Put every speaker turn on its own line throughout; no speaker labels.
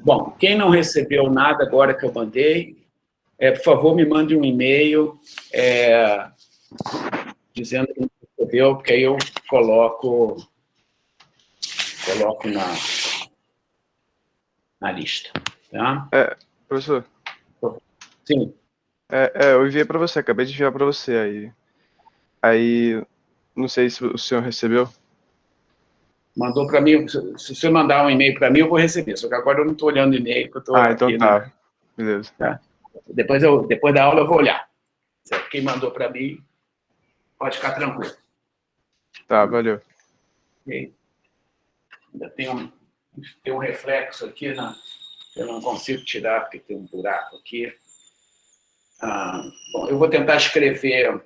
Bom, quem não recebeu nada agora que eu mandei, por favor, me mande um e-mail dizendo que não recebeu, porque aí eu coloco na lista. Tá?
Professor.
Sim.
Eu enviei para você, acabei de enviar para você aí. Não sei se o senhor recebeu.
Mandou para mim. Se você mandar um e-mail para mim, eu vou receber. Só que agora eu não estou olhando o e-mail, porque eu estou
então
aqui.
tá. Beleza.
Tá? Depois da aula eu vou olhar. Quem mandou para mim, pode ficar tranquilo.
Tá, valeu.
Okay. Ainda tem um reflexo aqui, eu não consigo tirar, porque tem um buraco aqui. Bom, eu vou tentar escrever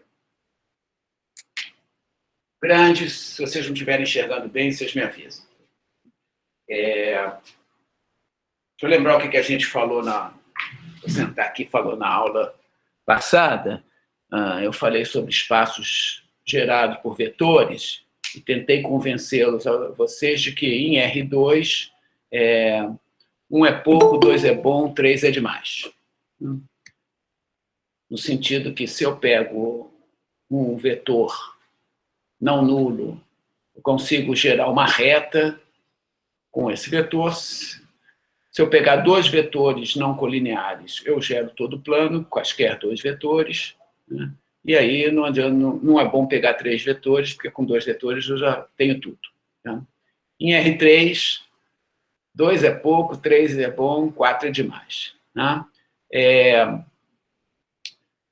grande. Se vocês não estiverem enxergando bem, vocês me avisam. Deixa eu lembrar o que a gente falou vou sentar aqui, falou na aula passada. Eu falei sobre espaços gerados por vetores e tentei convencê-los a vocês de que em R2 1 é pouco, 2 é bom, 3 é demais. No sentido que se eu pego um vetor não nulo, eu consigo gerar uma reta com esse vetor. Se eu pegar 2 vetores não colineares, eu gero todo o plano, quaisquer 2 vetores. Né? E aí não é bom pegar 3 vetores, porque com 2 vetores eu já tenho tudo. Tá? Em R3, 2 é pouco, 3 é bom, 4 é demais. Né?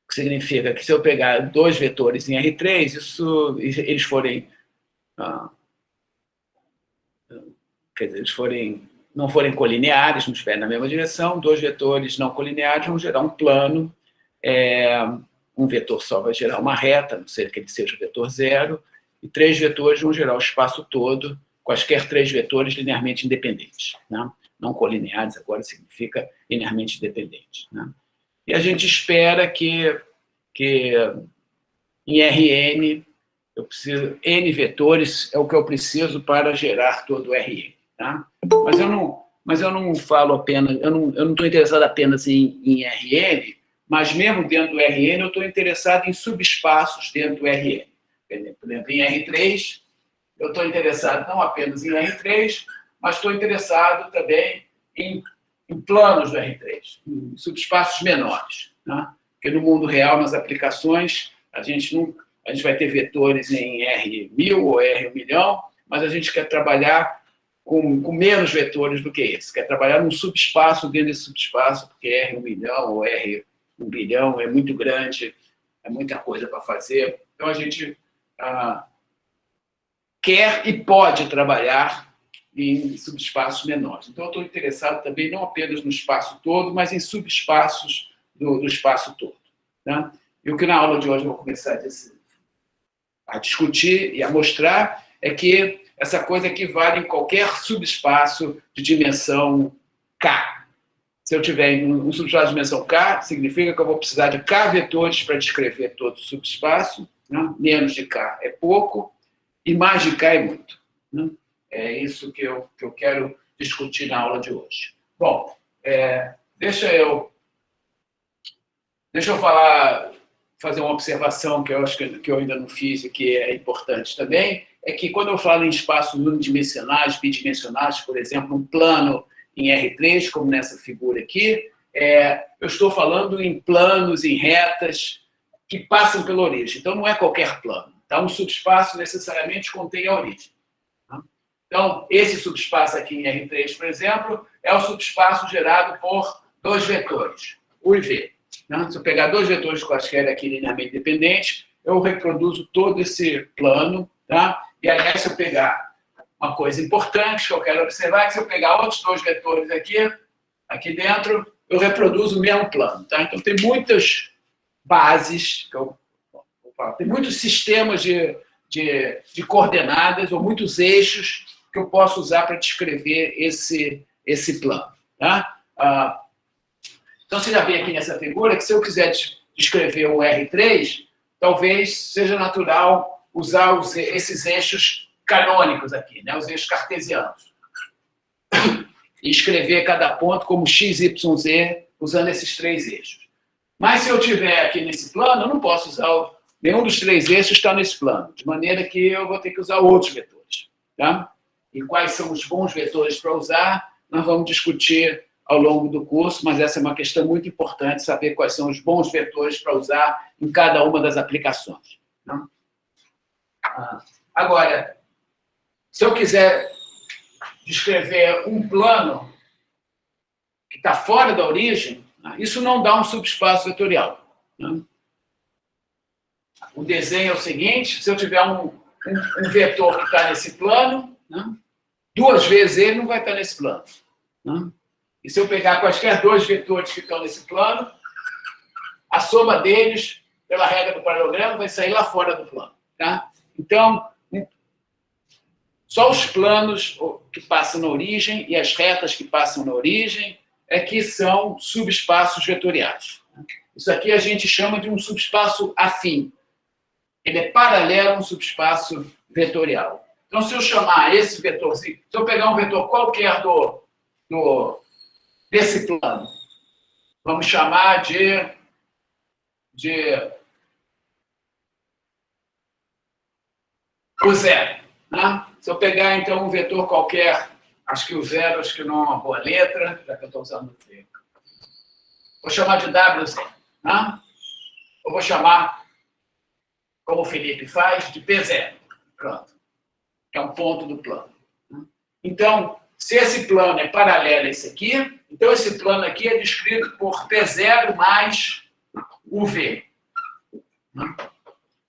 O que significa que se eu pegar 2 vetores em R3, eles forem... quer dizer, não forem colineares, não estiverem na mesma direção, 2 vetores não colineares vão gerar um plano, um vetor só vai gerar uma reta, a não ser que ele seja o vetor zero, e 3 vetores vão gerar o espaço todo, quaisquer 3 vetores linearmente independentes. Né? Não colineares agora significa linearmente independentes. Né? E a gente espera que em Rn, N vetores é o que eu preciso para gerar todo o Rn. Tá? Mas eu não falo apenas, eu não estou interessado apenas em Rn, mas mesmo dentro do Rn eu estou interessado em subespaços dentro do Rn. Por exemplo, em R3, eu estou interessado não apenas em R3, mas estou interessado também em planos do R3, em subespaços menores. Tá? Porque no mundo real, nas aplicações, a gente vai ter vetores em R1000 ou R1.000.000, mas a gente quer trabalhar com menos vetores do que esse. Quer trabalhar num subespaço dentro desse subespaço, porque R1.000.000 ou R1 bilhão é muito grande, é muita coisa para fazer. Então, a gente quer e pode trabalhar em subespaços menores. Então, eu estou interessado também não apenas no espaço todo, mas em subespaços do espaço todo. Tá? E o que na aula de hoje eu vou começar a discutir e a mostrar é que essa coisa equivale em qualquer subespaço de dimensão K. Se eu tiver um subespaço de dimensão K, significa que eu vou precisar de K vetores para descrever todo o subespaço. Né? Menos de K é pouco e mais de K é muito. Né? É isso que eu quero discutir na aula de hoje. Bom, deixa eu fazer uma observação que eu acho que eu ainda não fiz e que é importante também, é que quando eu falo em espaços unidimensionais, bidimensionais, por exemplo, um plano em R3, como nessa figura aqui, eu estou falando em planos, em retas que passam pela origem. Então, não é qualquer plano. Tá? Um subespaço necessariamente contém a origem. Tá? Então, esse subespaço aqui em R3, por exemplo, é o subespaço gerado por 2 vetores, U e V. Se eu pegar 2 vetores quaisquer aqui linearmente dependentes, eu reproduzo todo esse plano. Tá? E aí, se eu pegar uma coisa importante que eu quero observar, é que se eu pegar outros 2 vetores aqui dentro, eu reproduzo o mesmo plano. Tá? Então, tem muitas bases, tem muitos sistemas de coordenadas ou muitos eixos que eu posso usar para descrever esse plano. Tá? Então, você já vê aqui nessa figura que se eu quiser descrever o R3, talvez seja natural usar esses eixos canônicos aqui, né? Os eixos cartesianos. e escrever cada ponto como x, y, z, usando esses 3 eixos. Mas se eu tiver aqui nesse plano, eu não posso usar nenhum dos 3 eixos está nesse plano, de maneira que eu vou ter que usar outros vetores. Tá? E quais são os bons vetores para usar, nós vamos discutir ao longo do curso, mas essa é uma questão muito importante, saber quais são os bons vetores para usar em cada uma das aplicações. Tá? Agora, se eu quiser descrever um plano que está fora da origem, isso não dá um subespaço vetorial. Né? O desenho é o seguinte, se eu tiver um vetor que está nesse plano, né? 2 vezes ele não vai estar nesse plano. Né? E se eu pegar quaisquer 2 vetores que estão nesse plano, a soma deles, pela regra do paralelogramo, vai sair lá fora do plano. Tá? Então, só os planos que passam na origem e as retas que passam na origem é que são subespaços vetoriais. Isso aqui a gente chama de um subespaço afim. Ele é paralelo a um subespaço vetorial. Então, se eu chamar esse vetorzinho, se eu pegar um vetor qualquer desse plano, vamos chamar de o zero. Né? Se eu pegar, então, um vetor qualquer, acho que o zero, acho que não é uma boa letra, já que eu estou usando o V. Vou chamar de WZ. Né? Eu vou chamar, como o Felipe faz, de P0. Pronto. Que é um ponto do plano. Então, se esse plano é paralelo a esse aqui, então esse plano aqui é descrito por P0 mais UV.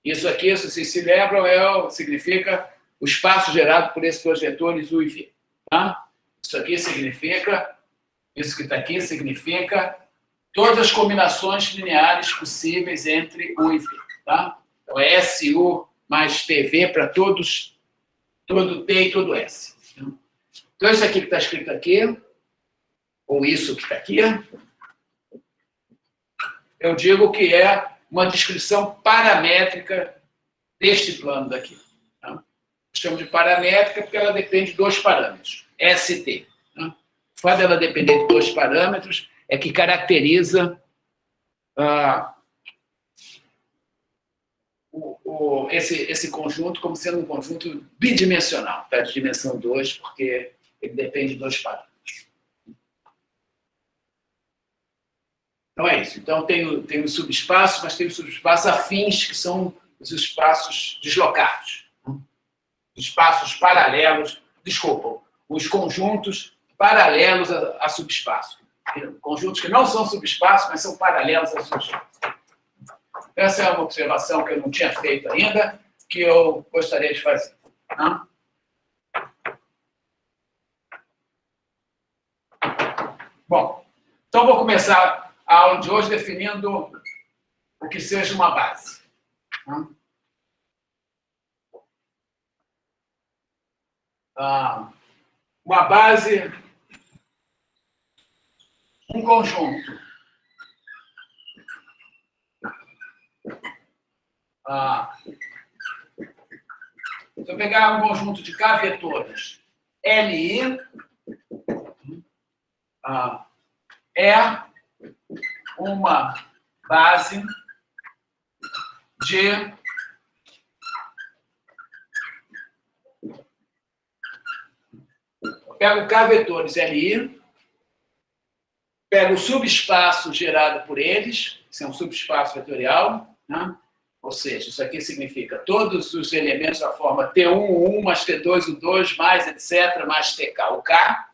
Isso aqui, se vocês se lembram, significa o espaço gerado por esses 2 vetores U e V. Tá? Isso aqui significa, isso que está aqui significa todas as combinações lineares possíveis entre U e V. Tá? Então, é SU mais TV para todos, todo T e todo S. Então, isso aqui que está escrito aqui, ou isso que está aqui, eu digo que é uma descrição paramétrica deste plano daqui. Tá? Chamo de paramétrica porque ela depende de 2 parâmetros, S e T. Tá? O fato dela depender de 2 parâmetros é que caracteriza esse conjunto como sendo um conjunto bidimensional, tá? De dimensão 2, porque ele depende de 2 parâmetros. Então é isso. Então tem os subespaços, mas tem os subespaços afins, que são os espaços deslocados. Os espaços paralelos, desculpa, os conjuntos paralelos a subespaço. Conjuntos que não são subespaços, mas são paralelos a subespaço. Essa é uma observação que eu não tinha feito ainda, que eu gostaria de fazer. Tá? Bom, então vou começar a aula de hoje definindo o que seja uma base. Uma base, um conjunto. Se eu pegar um conjunto de K vetores, LI, é uma base de eu pego K vetores LI, pego o subespaço gerado por eles, isso é um subespaço vetorial, né? Ou seja, isso aqui significa todos os elementos da forma T1, U1, mais T2, U2, mais etc., mais TK, o K,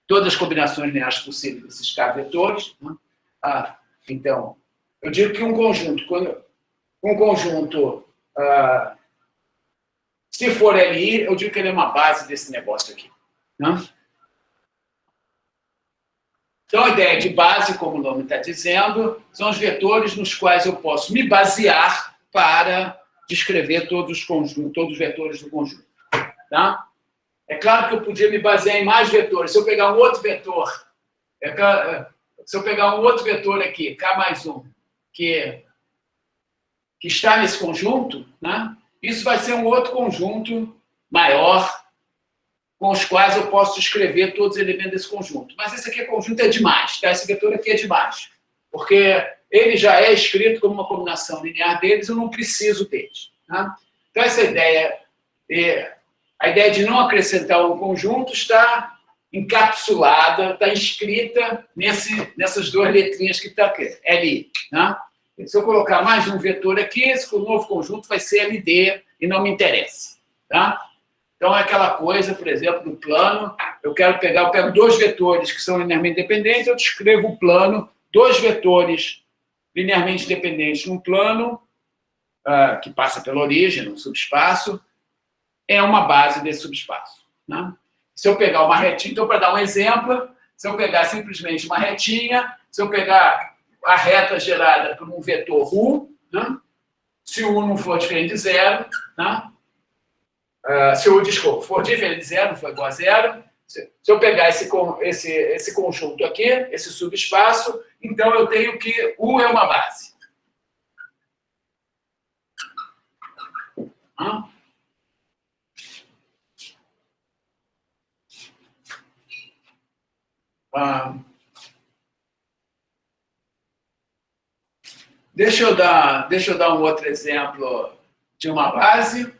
todas as combinações lineares possíveis desses K vetores. Então, eu digo que um conjunto, se for LI, eu digo que ele é uma base desse negócio aqui. Né? Então, a ideia de base, como o nome está dizendo, são os vetores nos quais eu posso me basear para descrever todos os vetores do conjunto. Tá? É claro que eu podia me basear em mais vetores. Se eu pegar um outro vetor, aqui, K mais 1, que está nesse conjunto, né? Isso vai ser um outro conjunto maior, com os quais eu posso descrever todos os elementos desse conjunto. Mas esse aqui conjunto é demais, tá? Esse vetor aqui é demais, porque ele já é escrito como uma combinação linear deles, eu não preciso deles. Tá? Então, essa ideia, a ideia de não acrescentar um conjunto está encapsulada, está inscrita nessas duas letrinhas que estão aqui, LI. Tá? Se eu colocar mais um vetor aqui, esse novo conjunto vai ser LD e não me interessa. Tá? Então, é aquela coisa, por exemplo, no plano, eu pego dois vetores que são linearmente dependentes, eu descrevo o plano, dois vetores linearmente dependentes num plano, que passa pela origem, no subespaço, é uma base desse subespaço. Né? Se eu pegar uma retinha, então, para dar um exemplo, se eu pegar simplesmente uma retinha, se eu pegar a reta gerada por um vetor U, né? Se o U não for diferente de zero, né? Se o U, desculpa, for diferente de zero, não for igual a zero, se eu pegar esse conjunto aqui, esse subespaço, então eu tenho que U é uma base. Deixa eu dar um outro exemplo de uma base.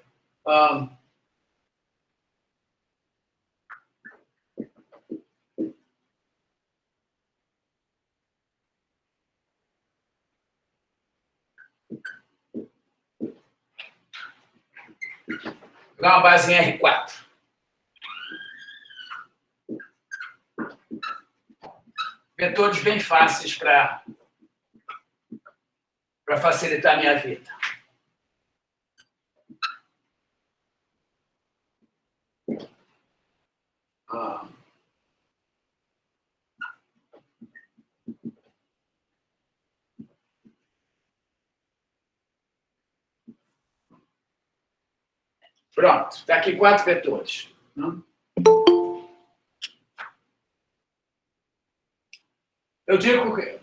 Vou dar uma base em R4. Vetores bem fáceis para facilitar a minha vida. Pronto, está aqui 4 vetores. Eu digo que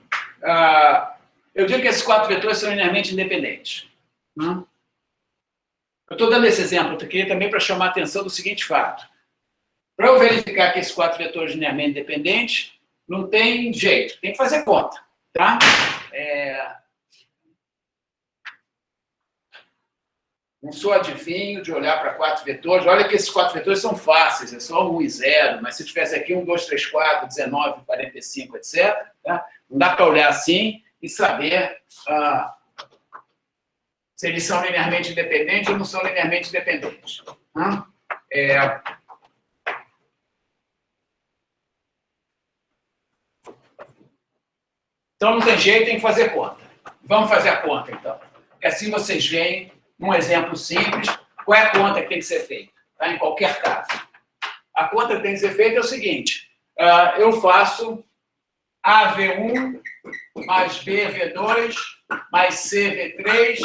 esses 4 vetores são linearmente independentes. Eu estou dando esse exemplo aqui também para chamar a atenção do seguinte fato. Para eu verificar que esses 4 vetores linearmente independentes, não tem jeito, tem que fazer conta. Tá? Não sou adivinho de olhar para 4 vetores. Olha que esses 4 vetores são fáceis, é só 1 e 0, mas se tivesse aqui 1, 2, 3, 4, 19, 45, etc., tá? Não dá para olhar assim e saber se eles são linearmente independentes ou não são linearmente independentes. Então, não tem jeito, tem que fazer conta. Vamos fazer a conta, então. Porque assim vocês veem, um exemplo simples, qual é a conta que tem que ser feita, tá? Em qualquer caso. A conta que tem que ser feita é o seguinte, eu faço AV1 mais BV2 mais CV3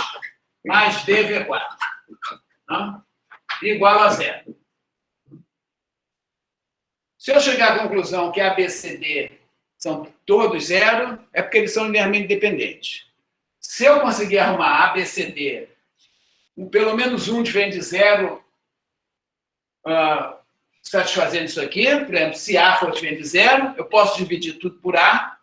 mais DV4, tá? Igual a 0. Se eu chegar à conclusão que ABCD são todos 0, é porque eles são linearmente dependentes. Se eu conseguir arrumar ABCD pelo menos um diferente de 0, satisfazendo isso aqui, por exemplo, se A for diferente de 0, eu posso dividir tudo por A,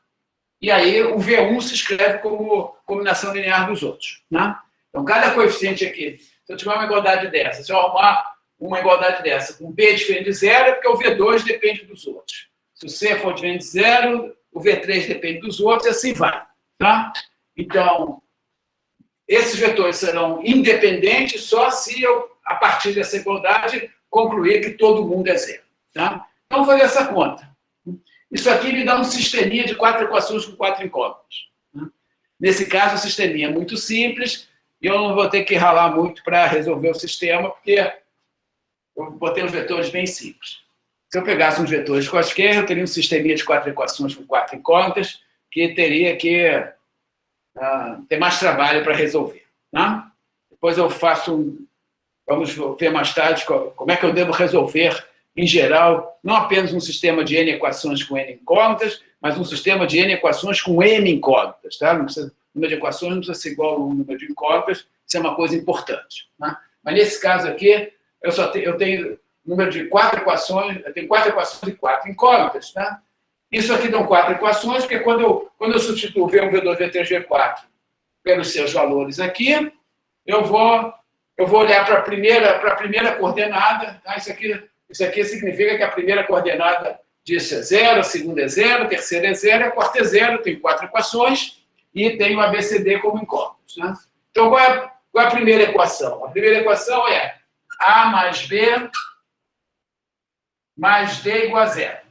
e aí o V1 se escreve como combinação linear dos outros. Né? Então, cada coeficiente aqui, se eu tiver uma igualdade dessa, se eu arrumar uma igualdade dessa com B diferente de 0, é porque o V2 depende dos outros. Se o C for diferente de 0, o V3 depende dos outros, e assim vai. Tá? Então, esses vetores serão independentes só se eu, a partir dessa igualdade, concluir que todo mundo é 0. Tá? Então, vou fazer essa conta. Isso aqui me dá um sisteminha de 4 equações com 4 incógnitas. Nesse caso, o sisteminha é muito simples e eu não vou ter que ralar muito para resolver o sistema, porque eu botei os vetores bem simples. Se eu pegasse uns vetores quaisquer, eu teria um sisteminha de 4 equações com 4 incógnitas que teria que ter mais trabalho para resolver. Tá? Depois eu faço vamos ver mais tarde como é que eu devo resolver, em geral, não apenas um sistema de N equações com N incógnitas, mas um sistema de N equações com M incógnitas. Tá? Não precisa, o número de equações não precisa ser igual ao número de incógnitas, isso é uma coisa importante. Tá? Mas nesse caso aqui, eu tenho número de 4 equações, eu tenho 4 equações e 4 incógnitas, tá? Isso aqui dão 4 equações, porque quando eu substituo V1, V2, V3, V4 pelos seus valores aqui, eu vou olhar para a primeira coordenada, tá? Isso aqui significa que a primeira coordenada disso é 0, a segunda é 0, a terceira é 0, a quarta é 0, tem 4 equações e tem o ABCD como incógnitos, né? Então, qual é a primeira equação? A primeira equação é A mais B mais D igual a 0.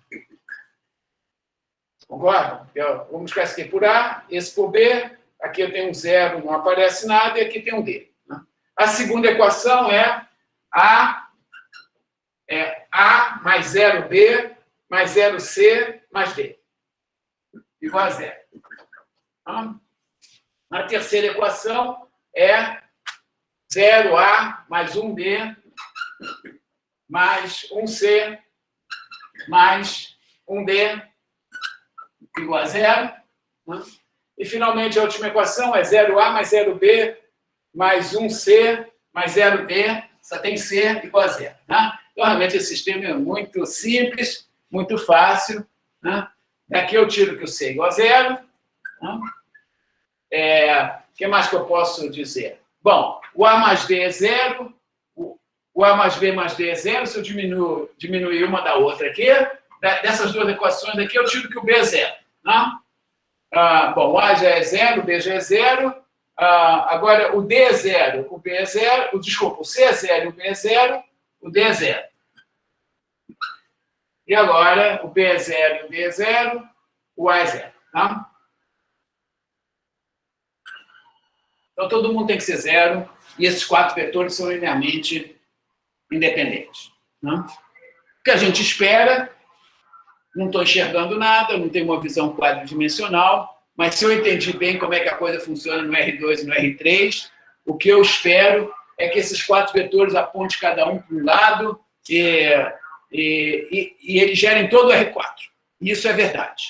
Concorda? Vamos ficar esse aqui por A, esse por B, aqui eu tenho um 0, não aparece nada, e aqui tem um D. Né? A segunda equação é A mais 0B mais 0C mais D igual a 0. A terceira equação é 0A mais 1B mais 1C mais 1D igual a 0. Né? E, finalmente, a última equação é 0A mais 0B mais 1C mais 0D, só tem C igual a 0. Né? Então, realmente, esse sistema é muito simples, muito fácil. Né? Daqui eu tiro que o C é igual a 0. Né? O que mais que eu posso dizer? Bom, o A mais D é 0, o A mais B mais D é 0, se eu diminuir uma da outra aqui, dessas duas equações aqui, eu tiro que o B é 0. Né? Bom, o A já é 0, o B já é 0, agora o D é 0, o B é 0, desculpa, o C é 0 e o B é 0, o D é 0. E agora o B é 0 e o D é 0, o A é 0. Tá? Então, todo mundo tem que ser 0, e esses 4 vetores são linearmente independentes. Né? O que a gente espera, não estou enxergando nada, não tenho uma visão quadridimensional, mas se eu entendi bem como é que a coisa funciona no R2 e no R3, o que eu espero é que esses 4 vetores apontem cada um para um lado e eles gerem todo o R4. Isso é verdade.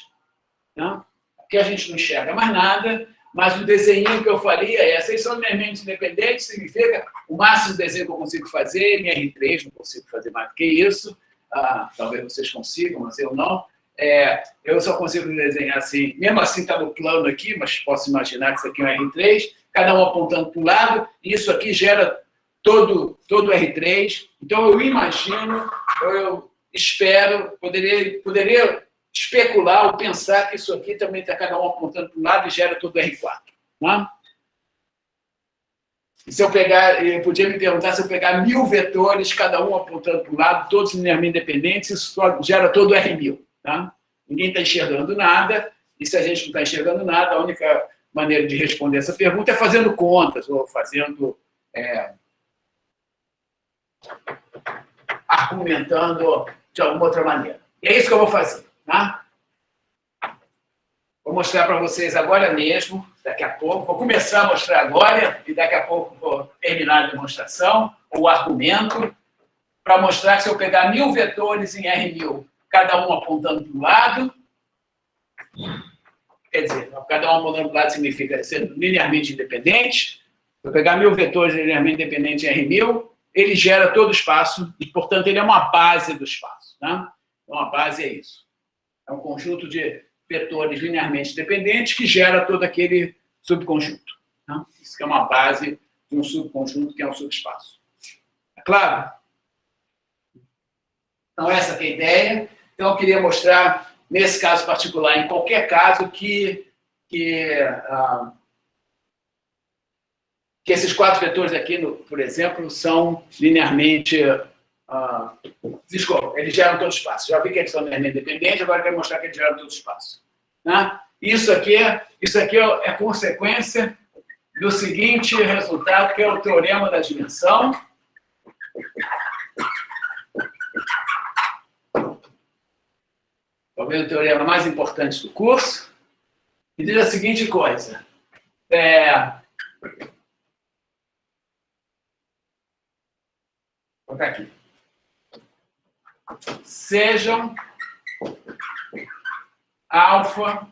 Né? Porque a gente não enxerga mais nada, mas o desenho que eu faria é, vocês são linearmente independentes, significa o máximo de desenho que eu consigo fazer, em R3 não consigo fazer mais do que isso, talvez vocês consigam, mas eu não. Eu só consigo desenhar assim, mesmo assim está no plano aqui, mas posso imaginar que isso aqui é um R3, cada um apontando para um lado, e isso aqui gera todo o R3. Então, eu imagino, eu espero, poderia especular ou pensar que isso aqui também está cada um apontando para um lado e gera todo o R4. Né? E se eu pegar, eu podia me perguntar se eu pegar 1000 vetores, cada um apontando para um lado, todos linearmente independentes, isso gera todo o R1000. Tá? Ninguém está enxergando nada, e se a gente não está enxergando nada, a única maneira de responder essa pergunta é fazendo contas, ou fazendo... argumentando de alguma outra maneira. E é isso que eu vou fazer. Tá? Vou mostrar para vocês agora mesmo, daqui a pouco. Vou começar a mostrar agora, e daqui a pouco vou terminar a demonstração, o argumento, para mostrar que se eu pegar 1000 vetores em R1000, cada um apontando para um lado, quer dizer, cada um apontando para um lado significa ser linearmente independente. Se eu pegar 1000 vetores linearmente independentes em R1000, ele gera todo o espaço, e, portanto, ele é uma base do espaço. Tá? Então, a base é isso. É um conjunto de vetores linearmente dependentes que gera todo aquele subconjunto. Tá? Isso que é uma base de um subconjunto que é um subespaço. É claro? Então, essa que é a ideia. Então, eu queria mostrar, nesse caso particular, em qualquer caso, que esses 4 vetores aqui, por exemplo, são linearmente... desculpa, eles geram todo o espaço. Já vi que eles são linearmente dependentes, agora eu quero mostrar que eles geram todo o espaço. Né? Isso aqui é consequência do seguinte resultado, que é o teorema da dimensão. Talvez o teorema mais importante do curso. E diz a seguinte coisa. Vou colocar aqui. Sejam alfa,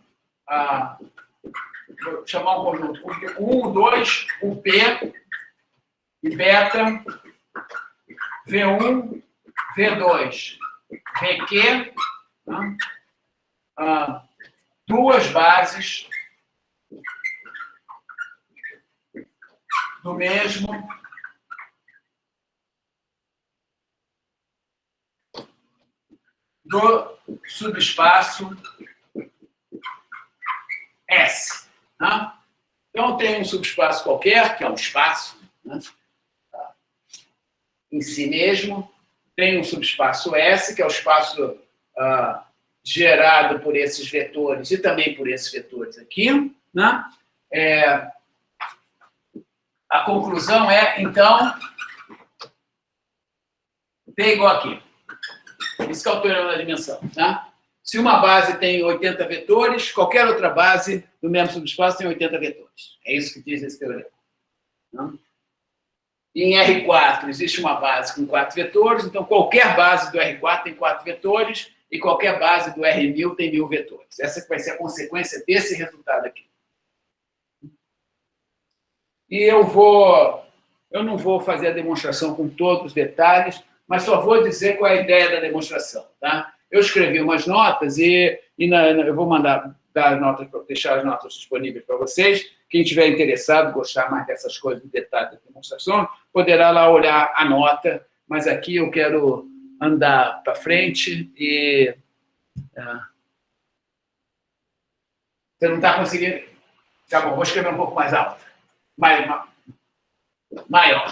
vou chamar um conjunto, 1, 2, o P e beta, V1, V2, VQ, duas bases do mesmo do subespaço S. Né? Então, tem um subespaço qualquer, que é um espaço, né? Em si mesmo. Tem um subespaço S, que é o espaço gerado por esses vetores e também por esses vetores aqui. Né? A conclusão é, então, P igual a Q. Isso que é o teorema da dimensão. Tá? Se uma base tem 80 vetores, qualquer outra base do mesmo subespaço tem 80 vetores. É isso que diz esse teorema. Tá? Em R4 existe uma base com 4 vetores, então qualquer base do R4 tem 4 vetores e qualquer base do R1000 tem 1000 vetores. Essa vai ser a consequência desse resultado aqui. E eu não vou fazer a demonstração com todos os detalhes, mas só vou dizer qual é a ideia da demonstração. Tá? Eu escrevi umas notas eu vou deixar as notas disponíveis para vocês. Quem estiver interessado, gostar mais dessas coisas, do detalhe da demonstração, poderá lá olhar a nota, mas aqui eu quero andar para frente e... Você não está conseguindo... Tá bom, vou escrever um pouco mais alto. Maior.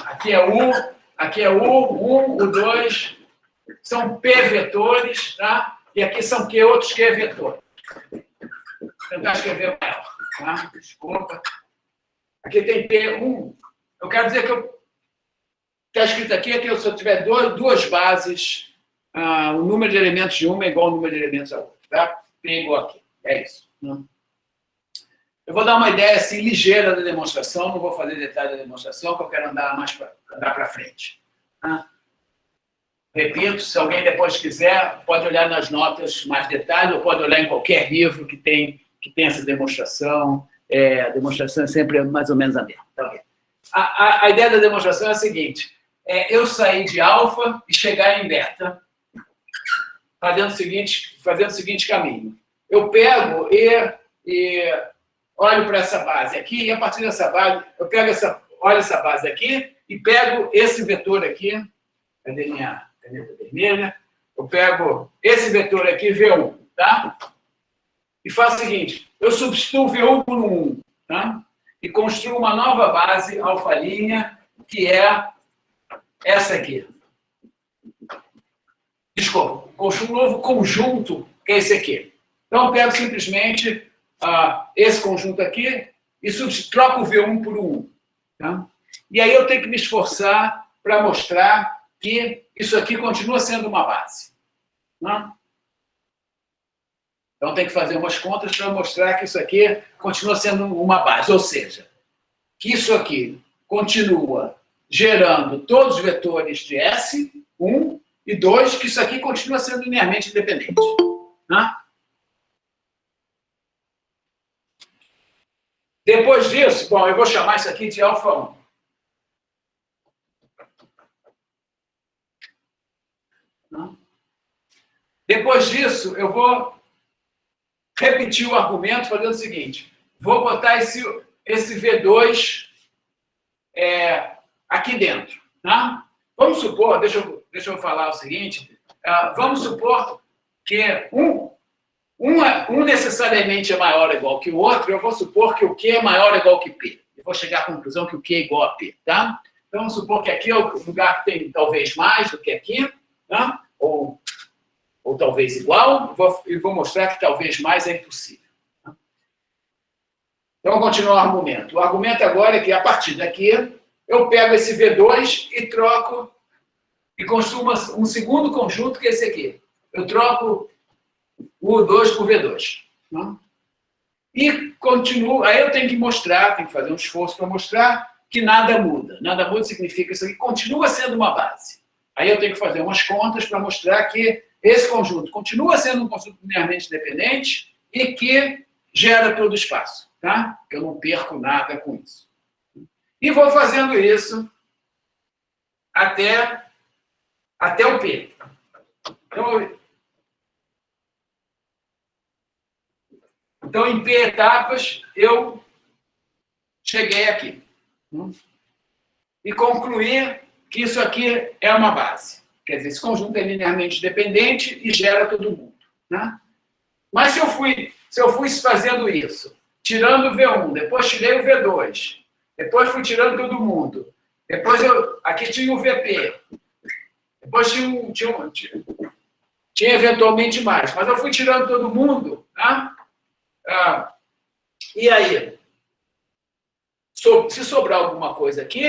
Aqui é U, U2, são P vetores, tá? E aqui são Q, outros Q vetores. Vou tentar escrever maior, tá? Desculpa. Aqui tem P1. Eu quero dizer que está escrito aqui é que se eu tiver duas bases, o número de elementos de uma é igual ao número de elementos da outra, tá? P igual aqui. É isso. Né? Eu vou dar uma ideia assim, ligeira da demonstração, não vou fazer detalhe da demonstração, porque eu quero andar para frente. Tá? Repito, se alguém depois quiser, pode olhar nas notas mais detalhes, ou pode olhar em qualquer livro que tem essa demonstração. A demonstração é sempre mais ou menos a mesma. Tá? A ideia da demonstração é a seguinte, eu sair de alfa e chegar em beta, fazendo o seguinte caminho. Eu pego e olho para essa base aqui, e a partir dessa base, olho essa base aqui e pego esse vetor aqui, cadê minha caneta vermelha? Eu pego esse vetor aqui, V1, tá? E faço o seguinte, eu substituo V1 por 1, tá? E construo uma nova base alfa', que é essa aqui. Desculpa, construo um novo conjunto, que é esse aqui. Então, eu pego simplesmente esse conjunto aqui e troco o V1 por 1. Tá? E aí eu tenho que me esforçar para mostrar que isso aqui continua sendo uma base. Tá? Então, tem que fazer umas contas para mostrar que isso aqui continua sendo uma base. Ou seja, que isso aqui continua gerando todos os vetores de S, 1, e 2, que isso aqui continua sendo linearmente independente. Tá? Depois disso, bom, eu vou chamar isso aqui de alfa'1. Tá? Depois disso, eu vou repetir o argumento fazendo o seguinte. Vou botar esse V2 aqui dentro. Tá? Vamos supor, deixa eu falar o seguinte, vamos supor que um necessariamente é maior ou igual que o outro, eu vou supor que o Q é maior ou igual que P. Eu vou chegar à conclusão que o Q é igual a P. Tá? Então, vamos supor que aqui é o lugar que tem talvez mais do que aqui, tá? ou talvez igual, e vou mostrar que talvez mais é impossível. Tá? Então, vou continuar o argumento. O argumento agora é que, a partir daqui, eu pego esse V2 e troco, e construo um segundo conjunto, que é esse aqui. Eu troco o U2 por V2. Não? E continuo, aí eu tenho que mostrar, tenho que fazer um esforço para mostrar que nada muda. Nada muda significa que isso aqui continua sendo uma base. Aí eu tenho que fazer umas contas para mostrar que esse conjunto continua sendo um conjunto linearmente independente e que gera todo o espaço. Tá? Que eu não perco nada com isso. E vou fazendo isso até até o P. Então, em P etapas, eu cheguei aqui. E concluir que isso aqui é uma base. Quer dizer, esse conjunto é linearmente dependente e gera todo mundo. Né? Mas se eu fui fazendo isso, tirando o V1, depois tirei o V2, depois fui tirando todo mundo, depois aqui tinha o VP, depois tinha eventualmente mais, mas eu fui tirando todo mundo, né? E aí, se sobrar alguma coisa aqui,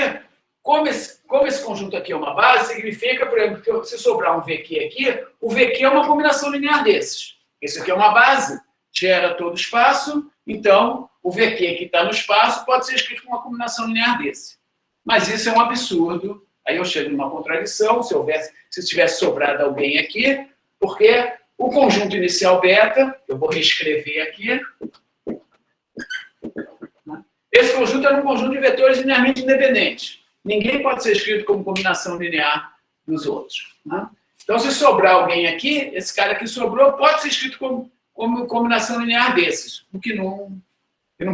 como esse conjunto aqui é uma base, significa, por exemplo, que se sobrar um VQ aqui, o VQ é uma combinação linear desses. Esse aqui é uma base, gera todo o espaço, então o VQ que está no espaço pode ser escrito com uma combinação linear desse. Mas isso é um absurdo. Aí eu chego numa contradição, se tivesse sobrado alguém aqui, porque o conjunto inicial beta, eu vou reescrever aqui, esse conjunto era um conjunto de vetores linearmente independentes. Ninguém pode ser escrito como combinação linear dos outros. Né? Então, se sobrar alguém aqui, esse cara que sobrou pode ser escrito como combinação linear desses, o que não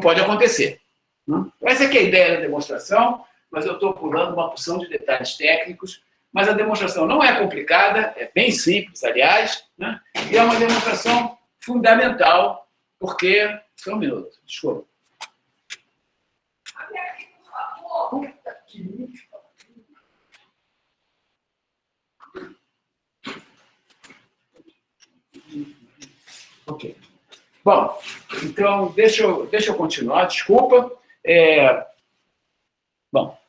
pode acontecer. Né? Essa é a ideia da demonstração, mas eu estou pulando uma porção de detalhes técnicos, mas a demonstração não é complicada, é bem simples, aliás, né? E é uma demonstração fundamental, porque... Só um minuto, desculpa. Ok. Bom, então, deixa eu continuar, desculpa. Bom,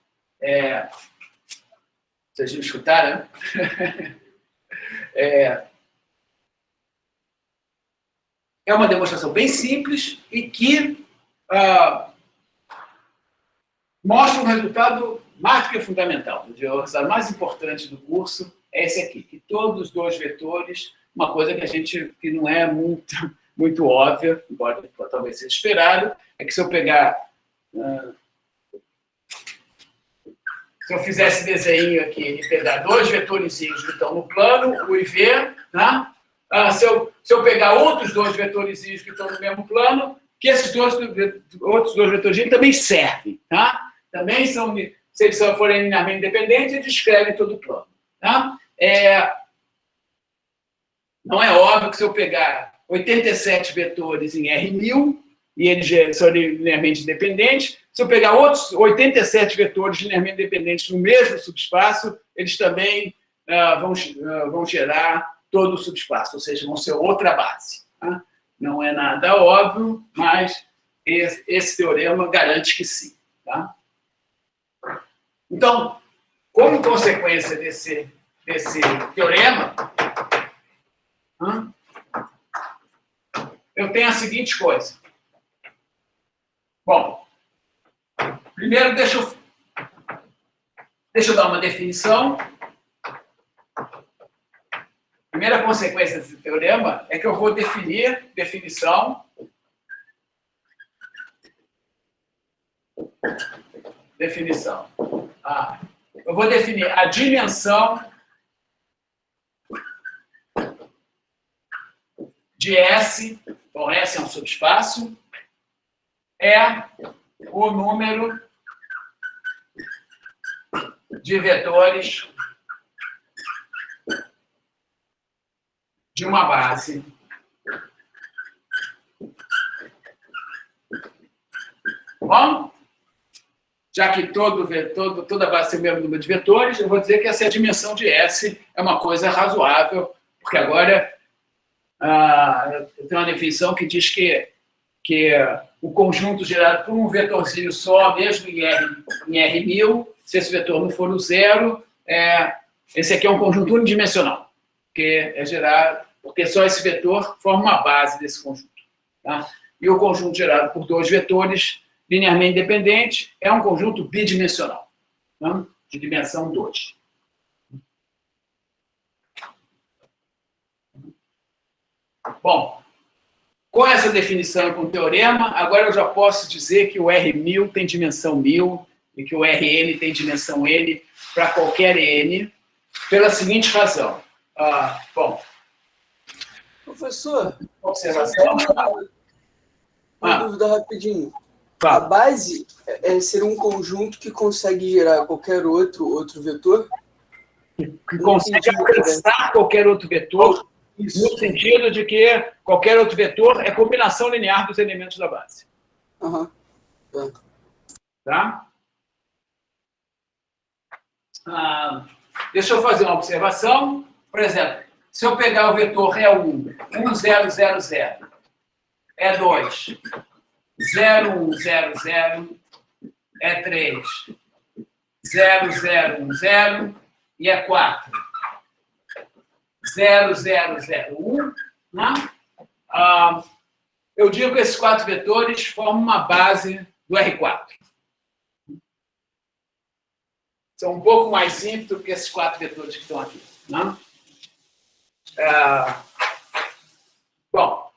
vocês me escutaram, né? É uma demonstração bem simples e que mostra um resultado mais do que fundamental. O resultado mais importante do curso é esse aqui, que todos os dois vetores, uma coisa que não é muito óbvia, embora talvez seja esperado, é que se eu pegar... se eu fizesse desenho aqui e pegar dois vetores que estão no plano, o e v, tá? Se eu pegar outros dois vetores que estão no mesmo plano, que esses outros dois vetores também servem, tá? Também são, se eles forem linearmente independentes, eles descrevem todo o plano. Tá? Não é óbvio que se eu pegar 87 vetores em R1000, e eles são linearmente independentes, se eu pegar outros 87 vetores linearmente independentes no mesmo subespaço, eles também vão gerar todo o subespaço, ou seja, vão ser outra base. Tá? Não é nada óbvio, mas esse teorema garante que sim. Tá? Então, como consequência desse teorema, eu tenho a seguinte coisa. Bom, primeiro deixa eu dar uma definição. A primeira consequência desse teorema é que eu vou definir definição. Eu vou definir a dimensão de S, bom, S é um subespaço, é o número de vetores de uma base bom? Já que toda base tem o mesmo número de vetores, eu vou dizer que essa é a dimensão de S, é uma coisa razoável, porque agora eu tenho uma definição que diz que o conjunto gerado por um vetorzinho só, mesmo em R1000, se esse vetor não for o zero, esse aqui é um conjunto unidimensional, que é gerado, porque só esse vetor forma uma base desse conjunto. Tá? E o conjunto gerado por dois vetores linearmente independentes é um conjunto bidimensional, tá? De dimensão 2. Bom, com essa definição e com o teorema, agora eu já posso dizer que o R1000 tem dimensão 1000 e que o Rn tem dimensão n para qualquer n, Pela seguinte razão. Bom,
Professor,
observação.
Uma dúvida rapidinho.
Tá.
A base seria um conjunto que consegue gerar qualquer outro vetor?
Que consegue alcançar qualquer outro vetor,
Isso.
no sentido de que qualquer outro vetor é combinação linear dos elementos da base.
Aham.
Tá? Deixa eu fazer uma observação. Por exemplo, se eu pegar o vetor E1, 1, 0, 0, 0, E2, 0, 1, 0, 0, E3, 0, 0, 1, 0, e E4, 0, 0, 0, 1, né? Eu digo que esses 4 vetores formam uma base do R4. São um pouco mais simples do que esses 4 vetores que estão aqui. Né? Bom,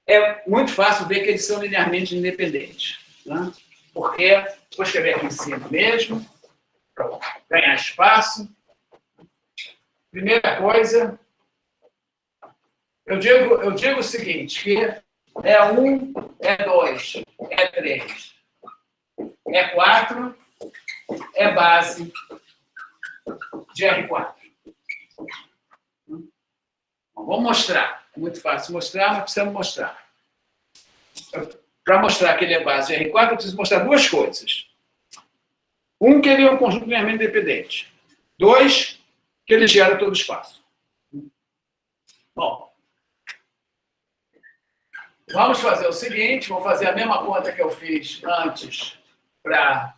é muito fácil ver que eles são linearmente independentes. Né? Porque, vou escrever aqui em cima mesmo, para ganhar espaço. Primeira coisa, eu digo o seguinte, que E1, E2, E3, E4 é base de R4. Vamos mostrar. É muito fácil mostrar, mas precisamos mostrar. Para mostrar que ele é base de R4, eu preciso mostrar 2 coisas. Um, que ele é um conjunto linearmente independente. 2, que ele gera todo o espaço. Bom, vamos fazer o seguinte, vou fazer a mesma conta que eu fiz antes para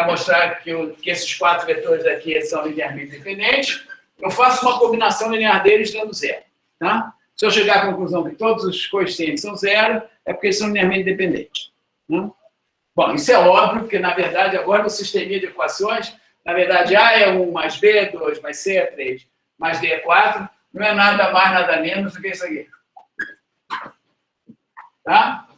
mostrar que esses 4 vetores aqui são linearmente independentes. Eu faço uma combinação linear deles dando 0. Tá? Se eu chegar à conclusão que todos os coeficientes são 0, é porque eles são linearmente independentes. Né? Bom, isso é óbvio, porque, na verdade, agora no sisteminha de equações, na verdade, A é 1 mais B é 2, mais C é 3, mais D é 4, não é nada mais, nada menos do que isso aqui. Tá?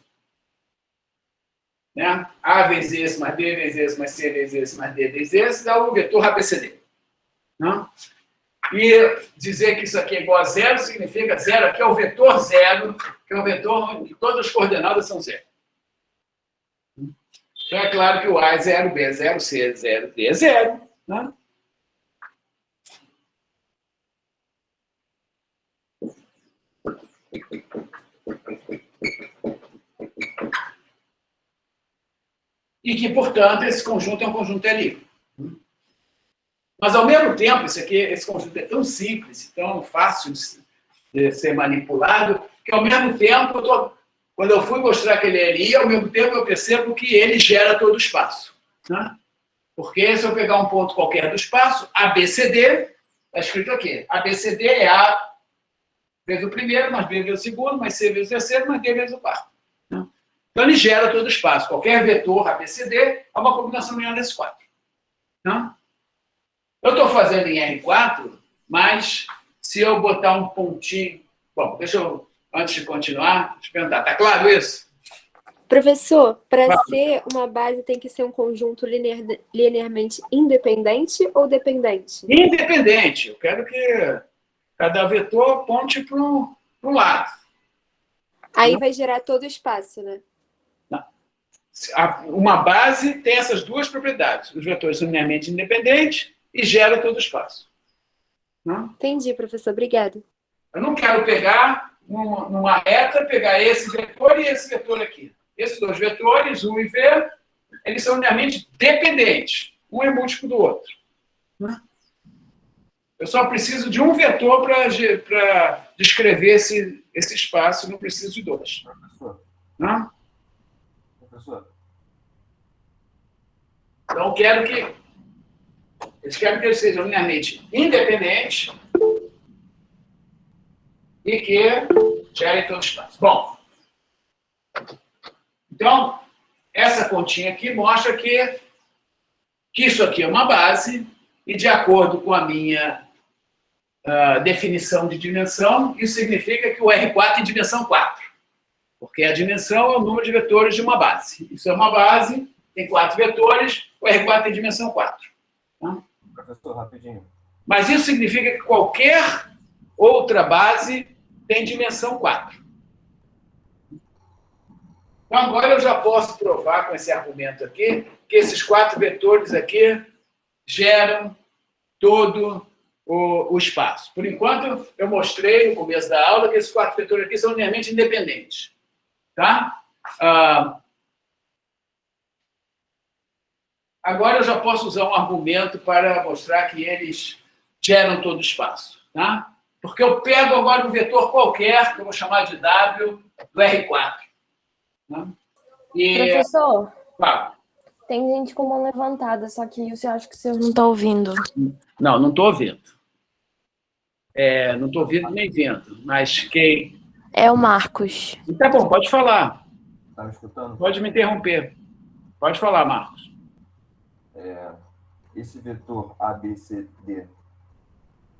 Né? A vezes esse, mais B vezes esse, mais C vezes esse, mais D vezes esse, dá o vetor ABCD. Né? E dizer que isso aqui é igual a 0 significa 0 aqui é o vetor 0, que é o vetor onde todas as coordenadas são 0. Então é claro que o A é 0, B é 0, C é 0, D é 0. Né? E que, portanto, esse conjunto é um conjunto L. Mas, ao mesmo tempo, esse conjunto é tão simples, tão fácil de ser manipulado, que, ao mesmo tempo, quando eu fui mostrar que ele é Li, ao mesmo tempo eu percebo que ele gera todo o espaço. Né? Porque, se eu pegar um ponto qualquer do espaço, ABCD, está escrito aqui, ABCD é A vezes o primeiro, mais B vezes o segundo, mais C vezes o terceiro, mais D vezes o quarto. Né? Então, ele gera todo o espaço. Qualquer vetor ABCD é uma combinação linear desses 4. Né? Eu estou fazendo em R4, mas se eu botar um pontinho... Bom, deixa eu, antes de continuar, te perguntar, está claro isso?
Professor, para ser uma base tem que ser um conjunto linearmente independente ou dependente?
Independente. Eu quero que cada vetor aponte para um lado.
Aí vai gerar todo o espaço, né?
Uma base tem essas 2 propriedades. Os vetores são linearmente independentes e gera todo o espaço. Não?
Entendi, professor. Obrigada.
Eu não quero pegar numa reta, pegar esse vetor e esse vetor aqui. Esses 2 vetores, U e V, eles são linearmente dependentes. Um é múltiplo do outro. Não? Eu só preciso de um vetor para descrever esse espaço, não preciso de 2.
Professor.
Não?
Professor.
Então, eu quero que eles sejam linearmente independentes e que gerem todo o espaço. Bom, então, essa continha aqui mostra que isso aqui é uma base e, de acordo com a minha definição de dimensão, isso significa que o R4 tem dimensão 4, porque a dimensão é o número de vetores de uma base. Isso é uma base, tem 4 vetores, o R4 tem dimensão 4. Tá?
Professor, rapidinho.
Mas isso significa que qualquer outra base tem dimensão 4. Então, agora eu já posso provar com esse argumento aqui que esses 4 vetores aqui geram todo o espaço. Por enquanto, eu mostrei no começo da aula que esses 4 vetores aqui são linearmente independentes. Tá? Agora eu já posso usar um argumento para mostrar que eles geram todo o espaço. Tá? Porque eu pego agora um vetor qualquer, que eu vou chamar de W, do R4. Tá? E,
Professor,
claro,
tem gente com mão levantada, só que você acha que você não está ouvindo.
não estou ouvindo. Não estou ouvindo nem vendo, mas quem...
É o Marcos.
Tá bom, pode falar.
Tá me escutando?
Pode me interromper. Pode falar, Marcos.
Esse vetor ABCD,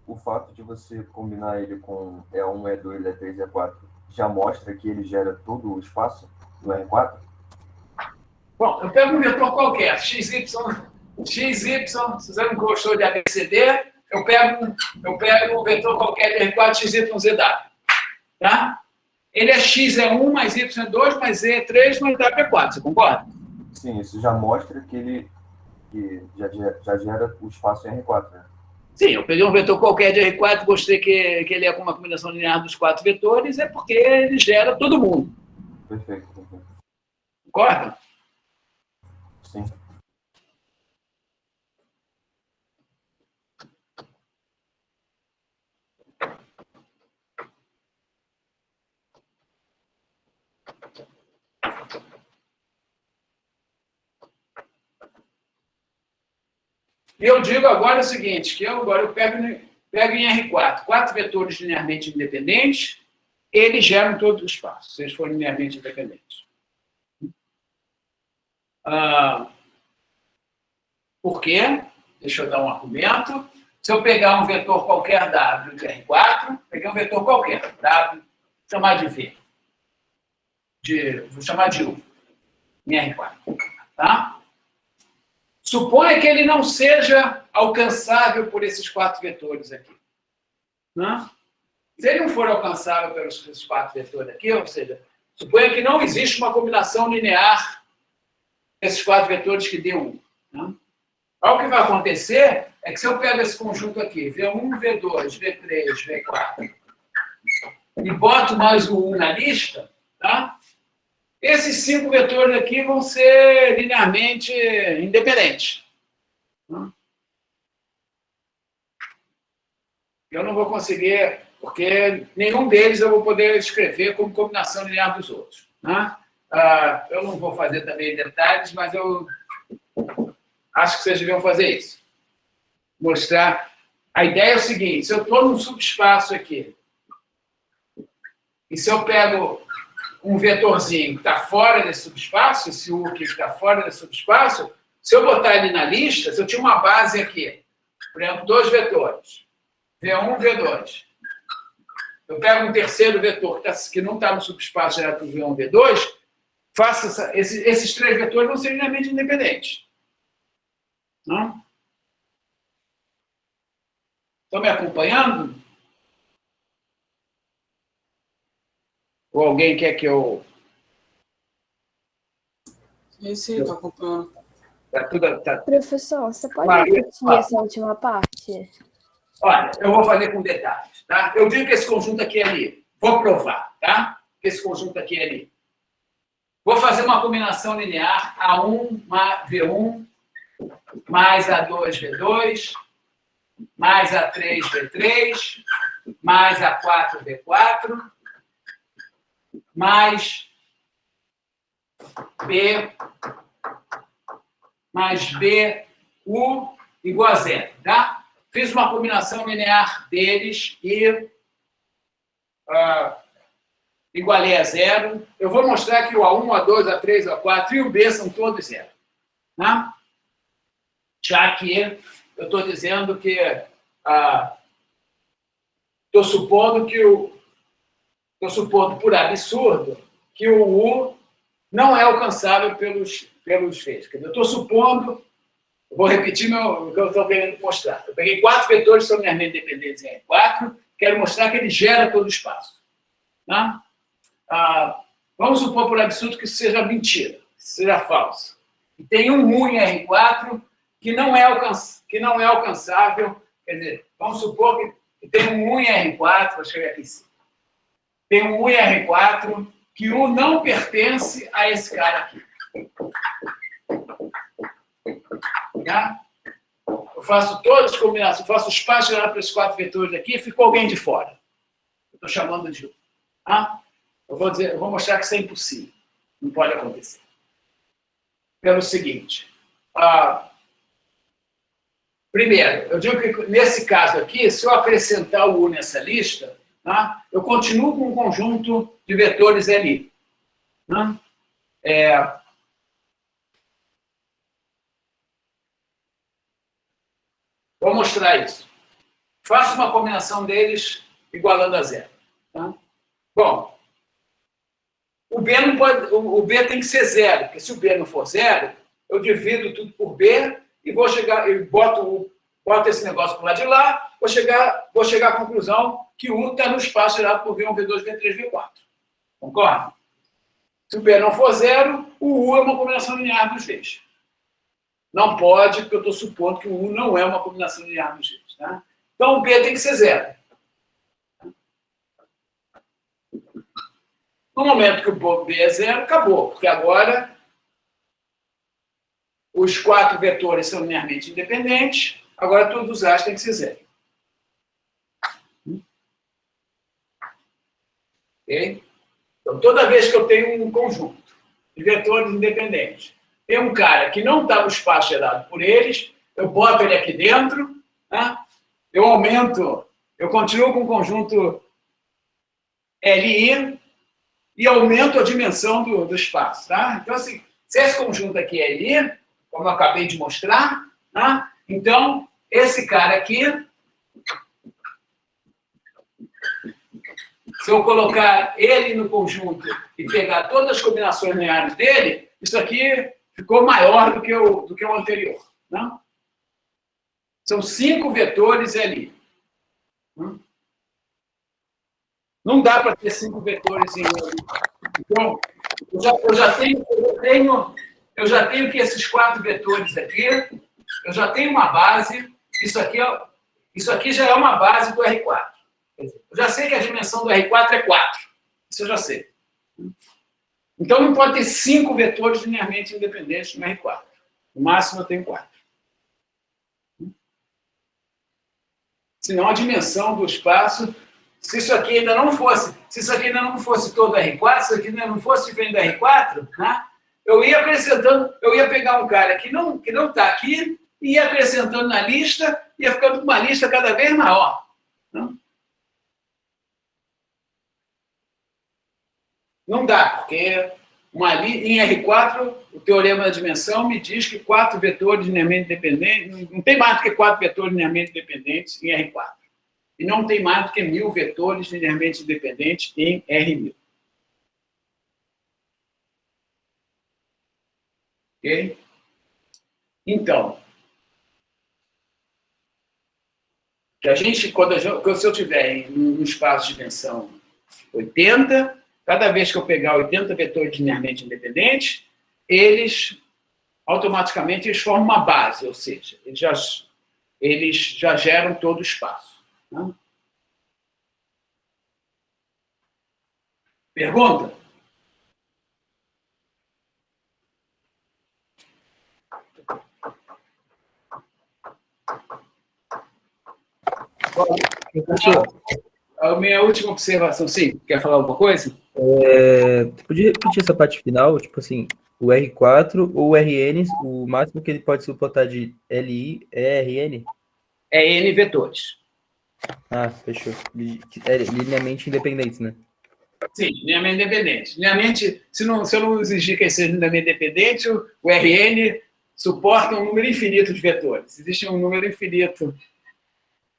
o fato de você combinar ele com E1, E2, E3, E4, já mostra que ele gera todo o espaço do R4?
Bom, eu pego um vetor qualquer, XY, se você não gostou de ABCD, eu pego um vetor qualquer de R4, XYZW. Tá? Ele é X é 1, mais Y é 2, mais Z é 3, mais W é 4, você concorda?
Sim, isso já mostra que já gera o espaço em R4, né?
Sim, eu peguei um vetor qualquer de R4, gostei que ele é com uma combinação linear dos 4 vetores, é porque ele gera todo mundo.
Perfeito.
Concorda?
Sim.
E eu digo agora o seguinte, que eu pego em R4, 4 vetores linearmente independentes, eles geram todo o espaço, se eles forem linearmente independentes. Por quê? Deixa eu dar um argumento. Se eu pegar um vetor qualquer W de R4, peguei um vetor qualquer, W, vou chamar de V. Vou chamar de U, em R4. Tá? Suponha que ele não seja alcançável por esses 4 vetores aqui. Né? Se ele não for alcançável pelos esses 4 vetores aqui, ou seja, suponha que não existe uma combinação linear desses 4 vetores que dê 1. Né? O que vai acontecer é que se eu pego esse conjunto aqui, V1, V2, V3, V4, e boto mais o 1 na lista, tá? Esses 5 vetores aqui vão ser linearmente independentes. Eu não vou conseguir, porque nenhum deles eu vou poder escrever como combinação linear dos outros. Né? Eu não vou fazer também detalhes, mas eu acho que vocês deviam fazer isso. Mostrar. A ideia é o seguinte, se eu estou num subespaço aqui, e se eu pego um vetorzinho que está fora desse subespaço, esse U aqui que está fora desse subespaço, se eu botar ele na lista, se eu tinha uma base aqui, por exemplo, 2 vetores, V1, V2, eu pego um terceiro vetor que não está no subespaço gerado por V1, V2, esses 3 vetores vão ser linearmente independentes. Não? Estão me acompanhando? Ou alguém quer que eu...
Sim, estou acompanhando.
Professor, você pode
Maria,
repetir essa última parte?
Olha, eu vou fazer com detalhes, tá? Eu digo que esse conjunto aqui é ali. Vou provar, tá? Que esse conjunto aqui é ali. Vou fazer uma combinação linear A1 V1 mais A2 V2 mais A3 V3 mais A4 V4 mais B U igual a 0, tá? Fiz uma combinação linear deles e igualei a 0. Eu vou mostrar que o A1, A2, A3, A4 e o B são todos 0. Né? Já que eu estou dizendo que... Estou supondo por absurdo que o U não é alcançável pelos Vs. Eu estou supondo Eu vou repetir o que eu estou querendo mostrar. Eu peguei 4 vetores que são linearmente dependentes em R4, quero mostrar que ele gera todo o espaço. Tá? Vamos supor, por absurdo, que isso seja mentira, que seja falso. E tem um U em R4 que não é alcançável. Quer dizer, vamos supor que tem um U em R4, vou escrever aqui em cima. Tem um U em R4 que U não pertence a esse cara aqui. Tá? Eu faço todas as combinações, faço o espaço geral para esses 4 vetores aqui e ficou alguém de fora. Estou chamando de U. Tá? Eu vou mostrar que isso é impossível. Não pode acontecer. Pelo seguinte. Primeiro, eu digo que nesse caso aqui, se eu acrescentar o U nessa lista, tá, eu continuo com um conjunto de vetores LI. Tá? Vou mostrar isso. Faço uma combinação deles igualando a 0. Tá? Bom, o B tem que ser 0, porque se o B não for 0, eu divido tudo por B e vou chegar, e boto esse negócio para o lado de lá, vou chegar à conclusão que o U está no espaço gerado por V1, V2, V3, V4. Concorda? Se o B não for 0, o U é uma combinação linear dos V's. Não pode, porque eu estou supondo que o U não é uma combinação linear dos V's. Tá? Então, o B tem que ser 0. No momento que o B é 0, acabou, porque agora os 4 vetores são linearmente independentes, agora todos os A's têm que ser 0. Ok? Então, toda vez que eu tenho um conjunto de vetores independentes, tem um cara que não está no espaço gerado por eles, eu boto ele aqui dentro, tá? Eu aumento, eu continuo com o conjunto LI e aumento a dimensão do espaço. Tá? Então, assim, se esse conjunto aqui é LI, como eu acabei de mostrar, tá? Então, esse cara aqui, se eu colocar ele no conjunto e pegar todas as combinações lineares dele, isso aqui ficou maior do que o anterior. Não? São 5 vetores ali. Não dá para ter 5 vetores em ali. Então, eu já tenho que esses 4 vetores aqui, eu já tenho uma base, isso aqui já é uma base do R4. Eu já sei que a dimensão do R4 é 4. Isso eu já sei. Então, não pode ter 5 vetores linearmente independentes no R4. No máximo, eu tenho 4. Senão, a dimensão do espaço, se isso aqui ainda não fosse todo R4, se isso aqui ainda não fosse diferente do R4, né, eu ia acrescentando, eu ia pegar um cara que não está aqui, e ia acrescentando na lista, ia ficando com uma lista cada vez maior. Não dá, porque em R4, o teorema da dimensão me diz que 4 vetores linearmente dependentes, não tem mais do que 4 vetores linearmente dependentes em R4. E não tem mais do que 1000 vetores linearmente independentes em R1000. Ok? Então, se eu tiver um espaço de dimensão 80, cada vez que eu pegar 80 vetores linearmente independentes, eles automaticamente formam uma base, ou seja, eles já geram todo o espaço. Né? Pergunta?
Professor,
A minha última observação, sim, quer falar alguma coisa?
tu podia repetir essa parte final? Tipo assim, o R4 ou o RN, o máximo que ele pode suportar de LI é RN?
É N vetores.
Ah, fechou. É linearmente independentes, né?
Sim, linearmente independente. Linearmente, se eu não exigir que ele seja linearmente independente, o RN suporta um número infinito de vetores. Existe um número infinito,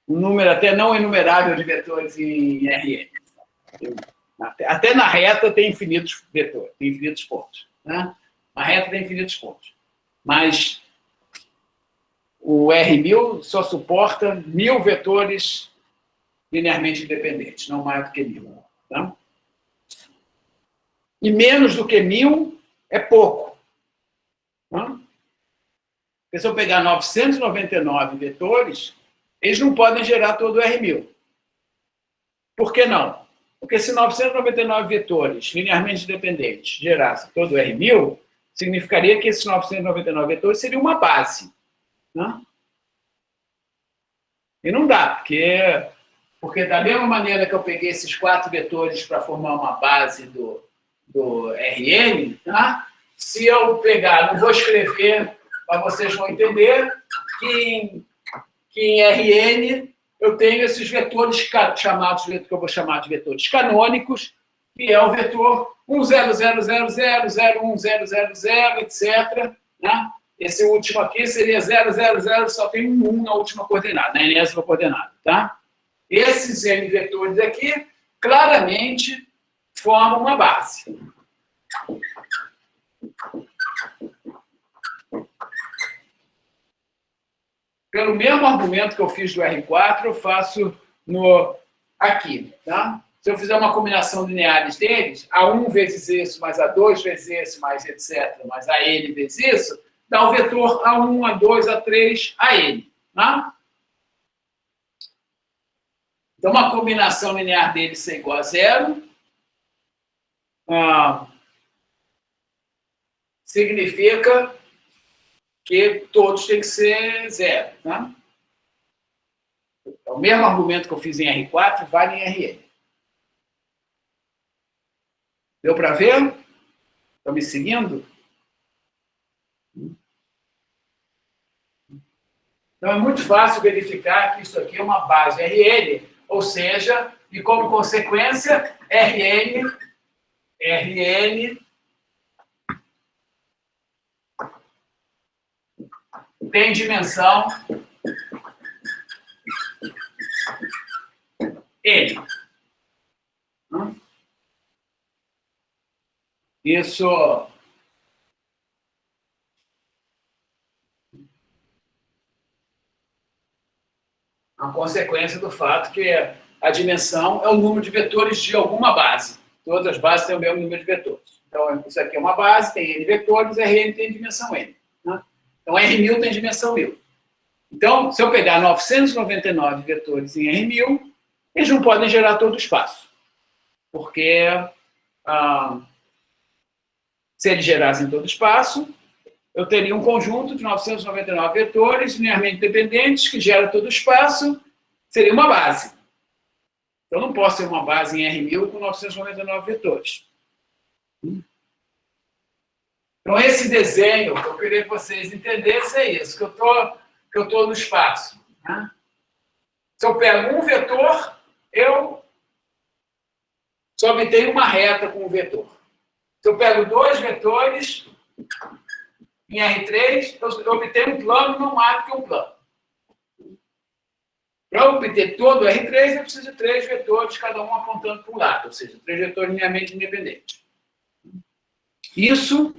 um número até não enumerável de vetores em RN. Até na reta tem infinitos vetores, tem infinitos pontos. Né? Na reta tem infinitos pontos. Mas o R1000 só suporta 1000 vetores linearmente independentes, não mais do que 1000. Tá? E menos do que 1000 é pouco. Tá? Se eu pegar 999 vetores, eles não podem gerar todo o R1000. Por que não? Porque se 999 vetores linearmente independentes gerassem todo o R1000, significaria que esses 999 vetores seriam uma base. Né? E não dá, porque da mesma maneira que eu peguei esses 4 vetores para formar uma base do RN, tá? Se eu pegar, não vou escrever, mas vocês vão entender que em RN eu tenho esses vetores chamados, que eu vou chamar de vetores canônicos, que é o vetor 100000100, etc. Né? Esse último aqui seria 000, só tem um 1 na última coordenada, na enésima coordenada. Tá? Esses N vetores aqui, claramente, formam uma base. Pelo mesmo argumento que eu fiz do R4, eu faço aqui. Tá? Se eu fizer uma combinação lineares deles, A1 vezes isso, mais A2 vezes isso, mais etc., mais AN vezes isso, dá o vetor A1, A2, A3, AN. Tá? Então, uma combinação linear deles ser igual a 0 significa que todos têm que ser 0. Tá? O mesmo argumento que eu fiz em R4 vale em RN. Deu para ver? Estão me seguindo? Então, é muito fácil verificar que isso aqui é uma base RN, ou seja, e como consequência, RN tem dimensão N. Isso é uma consequência do fato que a dimensão é o número de vetores de alguma base. Todas as bases têm o mesmo número de vetores. Então, isso aqui é uma base, tem N vetores, Rn tem dimensão N. Né? Então, R1000 tem dimensão 1000. Então, se eu pegar 999 vetores em R1000, eles não podem gerar todo o espaço. Porque se eles gerassem todo o espaço, eu teria um conjunto de 999 vetores linearmente dependentes que gera todo o espaço, seria uma base. Eu não posso ter uma base em R1000 com 999 vetores. Então, esse desenho que eu queria que vocês entendessem é isso, que eu tô no espaço. Né? Se eu pego um vetor, eu só obtenho uma reta com um vetor. Se eu pego 2 vetores, em R3, eu obtenho um plano não mais do que um plano. Para obter todo o R3, eu preciso de 3 vetores, cada um apontando para um lado, ou seja, 3 vetores linearmente independentes. Isso,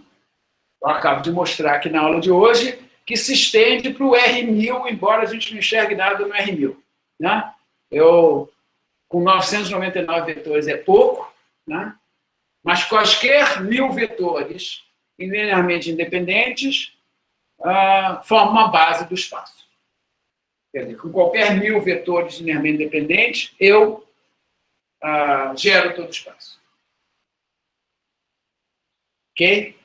eu acabo de mostrar aqui na aula de hoje, que se estende para o R1000, embora a gente não enxergue nada no R1000. Né? Com 999 vetores é pouco, né? Mas quaisquer 1000 vetores linearmente independentes formam uma base do espaço. Quer dizer, com qualquer 1000 vetores linearmente independentes, eu gero todo o espaço. Ok?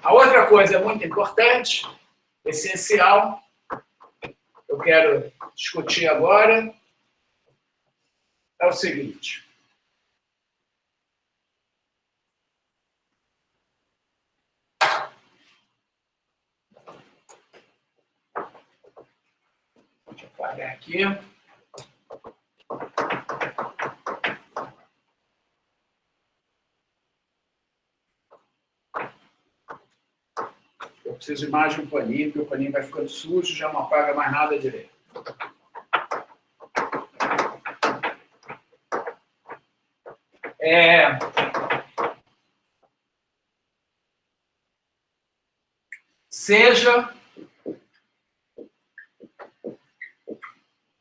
A outra coisa muito importante, essencial, eu quero discutir agora, é o seguinte. Deixa eu apagar aqui. Eu preciso de mais de um paninho, porque o paninho vai ficando sujo, já não apaga mais nada direito. seja...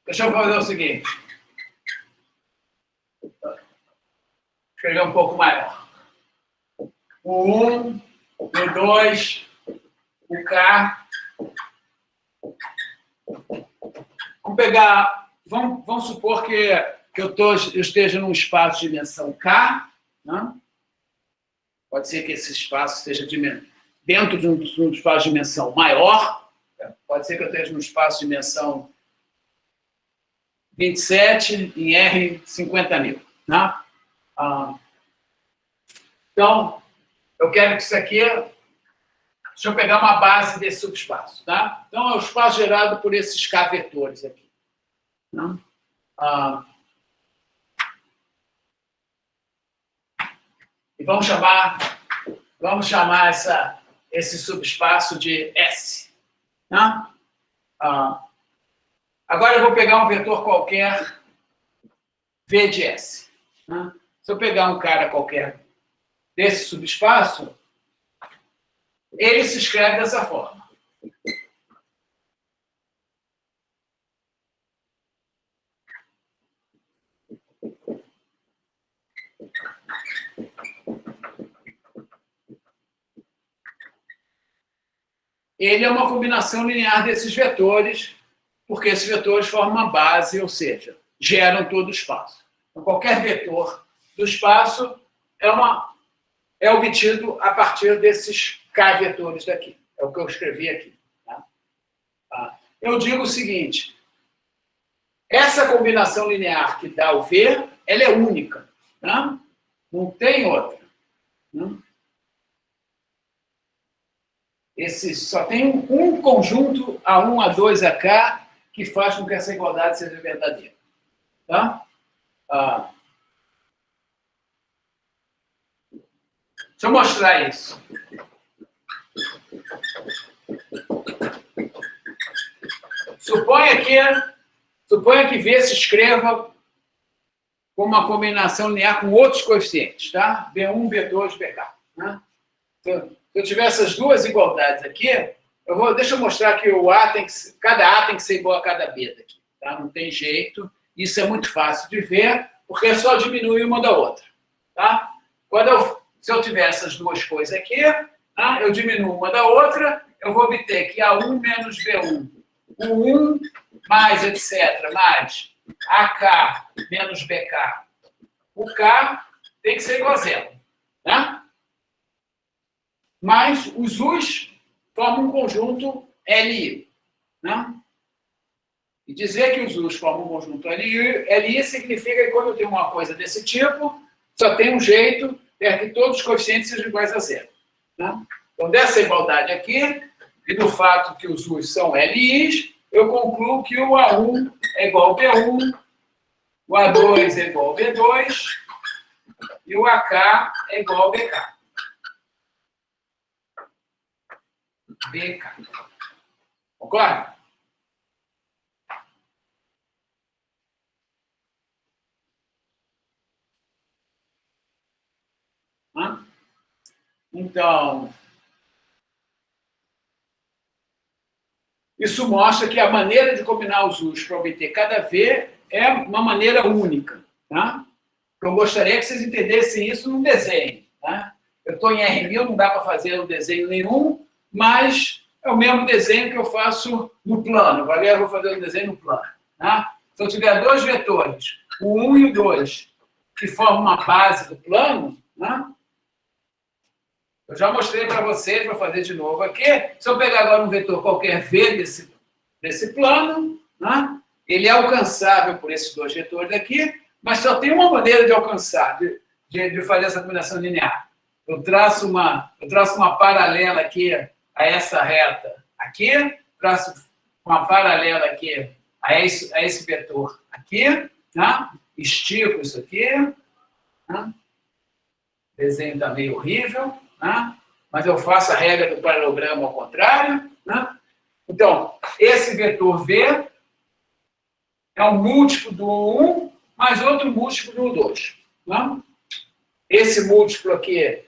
Deixa eu fazer o seguinte. Escrever um pouco maior. O 1, o 2, o K. Vamos pegar... Vamos supor que eu esteja num espaço de dimensão K, né? Pode ser que esse espaço esteja dentro de um espaço de dimensão maior, pode ser que eu esteja num espaço de dimensão 27 em R 50.000. Né? Então, eu quero que isso aqui... Deixa eu pegar uma base desse subespaço. Tá? Então, é o espaço gerado por esses K vetores aqui. Né? E vamos chamar esse subespaço de S. Né? Agora eu vou pegar um vetor qualquer, V de S. Né? Se eu pegar um cara qualquer desse subespaço, ele se escreve dessa forma. Ele é uma combinação linear desses vetores, porque esses vetores formam uma base, ou seja, geram todo o espaço. Então, qualquer vetor do espaço é obtido a partir desses K vetores daqui. É o que eu escrevi aqui. Tá? Eu digo o seguinte, essa combinação linear que dá o V, ela é única. Tá? Não tem outra. Né? Só tem um conjunto A1, A2, AK que faz com que essa igualdade seja verdadeira. Tá? Deixa eu mostrar isso. Suponha que V se escreva com uma combinação linear com outros coeficientes, tá? B1, B2, BK. Né? Se eu tiver essas duas igualdades aqui, deixa eu mostrar que cada A tem que ser igual a cada B daqui. Tá? Não tem jeito. Isso é muito fácil de ver, porque é só diminuir uma da outra. Tá? Se eu tiver essas duas coisas aqui, tá? Eu diminuo uma da outra, eu vou obter que A1 menos B1, o 1 mais etc., mais AK menos BK, o K tem que ser igual a zero. Né? Mas os U's formam um conjunto LI. Né? E dizer que os U's formam um conjunto LI significa que quando eu tenho uma coisa desse tipo, só tem um jeito, é que todos os coeficientes sejam iguais a zero. Né? Então, dessa igualdade aqui, e do fato que os U's são LIs, eu concluo que o A1 é igual ao B1, o A2 é igual ao B2 e o AK é igual ao BK. BK. Concorda? Então, isso mostra que a maneira de combinar os U's para obter cada V é uma maneira única. Tá? Eu gostaria que vocês entendessem isso no desenho. Tá? Eu estou em R1000, não dá para fazer um desenho nenhum, mas é o mesmo desenho que eu faço no plano. Eu vou fazer um desenho no plano. Tá? Se eu tiver dois vetores, o 1 e o 2, que formam uma base do plano, tá? Eu já mostrei para vocês, vou fazer de novo aqui. Se eu pegar agora um vetor qualquer V desse plano, né? Ele é alcançável por esses dois vetores aqui, mas só tem uma maneira de alcançar, de fazer essa combinação linear. Eu traço uma paralela aqui a essa reta aqui, traço uma paralela aqui a esse vetor aqui, tá? Estico isso aqui. Tá? O desenho está meio horrível. Né? Mas eu faço a regra do paralelogramo ao contrário. Né? Então, esse vetor V é um múltiplo do 1 mais outro múltiplo do 2. Né? esse múltiplo aqui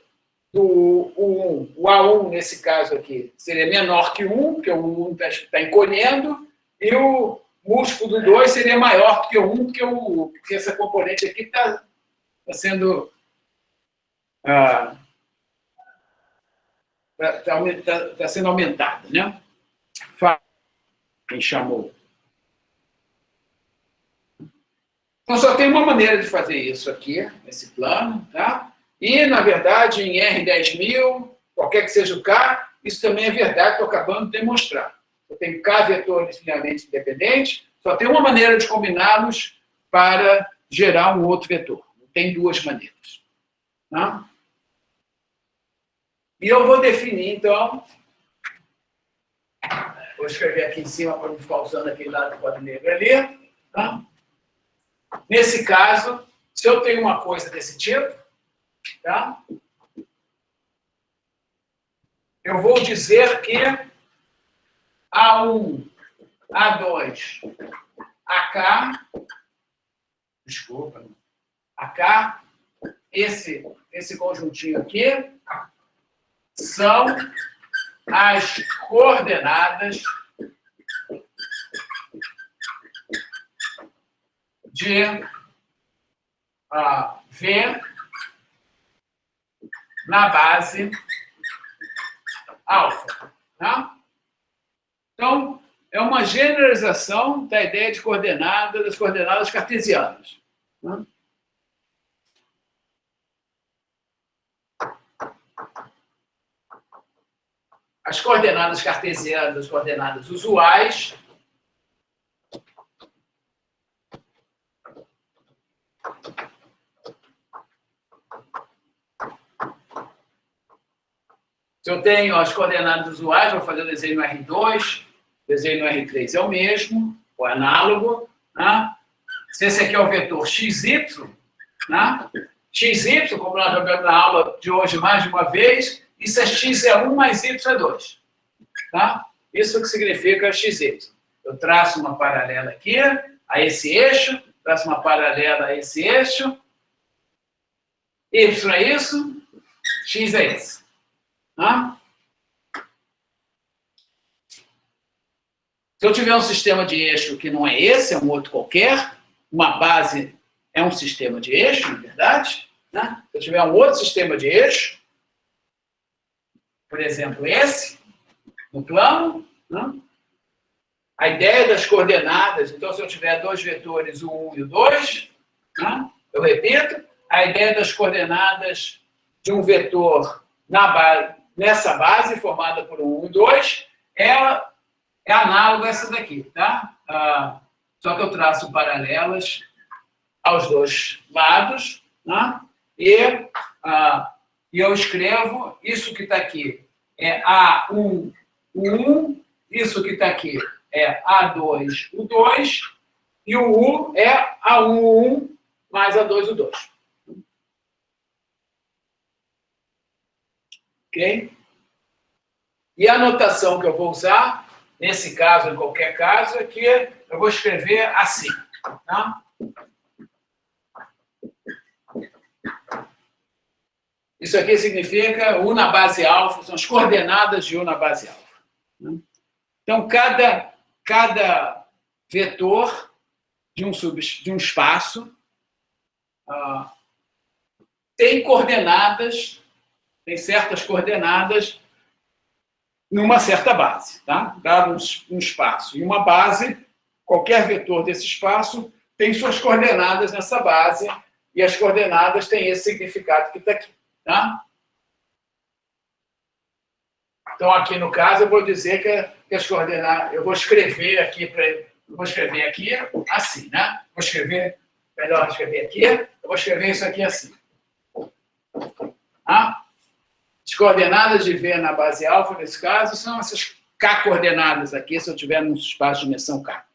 do U1, o A1, nesse caso aqui, seria menor que 1, porque o 1 está encolhendo, e o múltiplo do 2 seria maior que o 1, porque essa componente aqui está sendo... Está sendo aumentada, né? Quem chamou. Então, só tem uma maneira de fazer isso aqui, nesse plano, tá? E, na verdade, em R10.000, qualquer que seja o K, isso também é verdade, estou acabando de demonstrar. Eu tenho K vetores linearmente independentes, só tem uma maneira de combiná-los para gerar um outro vetor. Não tem duas maneiras. Tá? E eu vou definir, então... Vou escrever aqui em cima para não ficar usando aquele lado do quadro negro ali. Tá? Nesse caso, se eu tenho uma coisa desse tipo, tá? Eu vou dizer que A1, A2, AK, desculpa, AK, esse conjuntinho aqui, são as coordenadas de V na base alfa. Tá? Então, é uma generalização da ideia de coordenada, das coordenadas cartesianas. Tá? As coordenadas cartesianas, as coordenadas usuais, se eu tenho as coordenadas usuais, vou fazer o desenho no R2, o desenho no R3 é o mesmo, o análogo. Né? Se esse aqui é o vetor XY, né? XY, como nós já vimos na aula de hoje mais de uma vez, isso é x é 1 mais y é 2. Tá? Isso que significa XY. Eu traço uma paralela aqui a esse eixo, traço uma paralela a esse eixo. Y é isso, x é isso. Tá? Se eu tiver um sistema de eixo que não é esse, é um outro qualquer, uma base é um sistema de eixo, na verdade. Né? Se eu tiver um outro sistema de eixo, por exemplo, esse, no plano, né? A ideia das coordenadas, então, se eu tiver dois vetores, o 1 e o 2, né? Eu repito, a ideia das coordenadas de um vetor nessa base, formada por 1 e 2, ela é análoga a essa daqui, tá? Só que eu traço paralelas aos dois lados, né? E eu escrevo isso que está aqui é A1, o 1, isso que está aqui é A2, o 2, e o U é A1, o 1, mais A2, o 2. Ok? E a notação que eu vou usar, nesse caso, em qualquer caso, é que eu vou escrever assim. Tá? Isso aqui significa U na base alfa, são as coordenadas de U na base alfa. Então, cada vetor de um espaço tem coordenadas, tem certas coordenadas numa certa base. Tá? Dado um espaço e uma base, qualquer vetor desse espaço tem suas coordenadas nessa base, e as coordenadas têm esse significado que está aqui. Tá? Então, aqui no caso, eu vou dizer que as coordenadas... Eu vou escrever aqui, assim, né? Vou escrever, melhor escrever aqui, eu vou escrever isso aqui assim. Tá? As coordenadas de V na base alfa, nesse caso, são essas K coordenadas aqui, se eu tiver num espaço de dimensão K.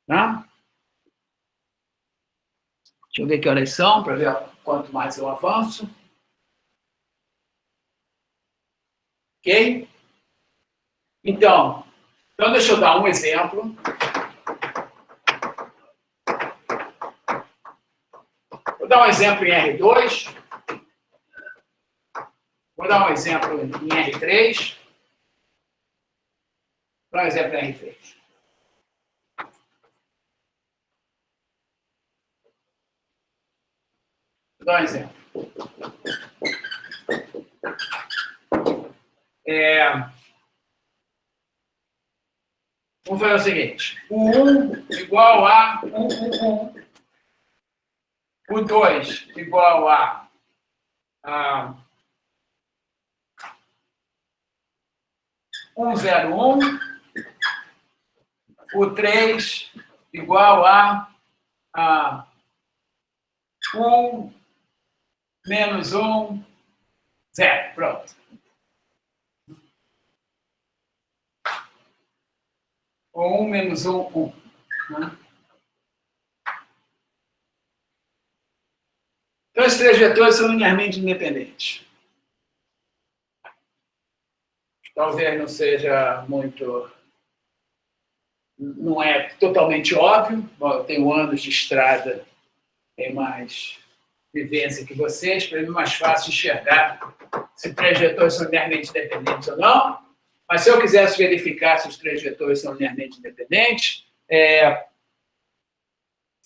Tá? Deixa eu ver que horas são, para ver quanto mais eu avanço. Ok? Então, deixa eu dar um exemplo. Vou dar um exemplo em R2. Vou dar um exemplo em R3. Vou dar um exemplo em R3. Vou dar um exemplo. Vamos fazer o seguinte. O 1 igual a 1. O 2 igual a 101. O 3 igual a 1 menos 1, 0. Pronto. Ou 1 menos 1, 1. Né? Então, esses três vetores são linearmente independentes. Talvez não seja muito... Não é totalmente óbvio. Bom, eu tenho anos de estrada, tenho mais vivência que vocês, para mim é mais fácil enxergar se três vetores são linearmente independentes ou não. Mas se eu quisesse verificar se os três vetores são linearmente independentes,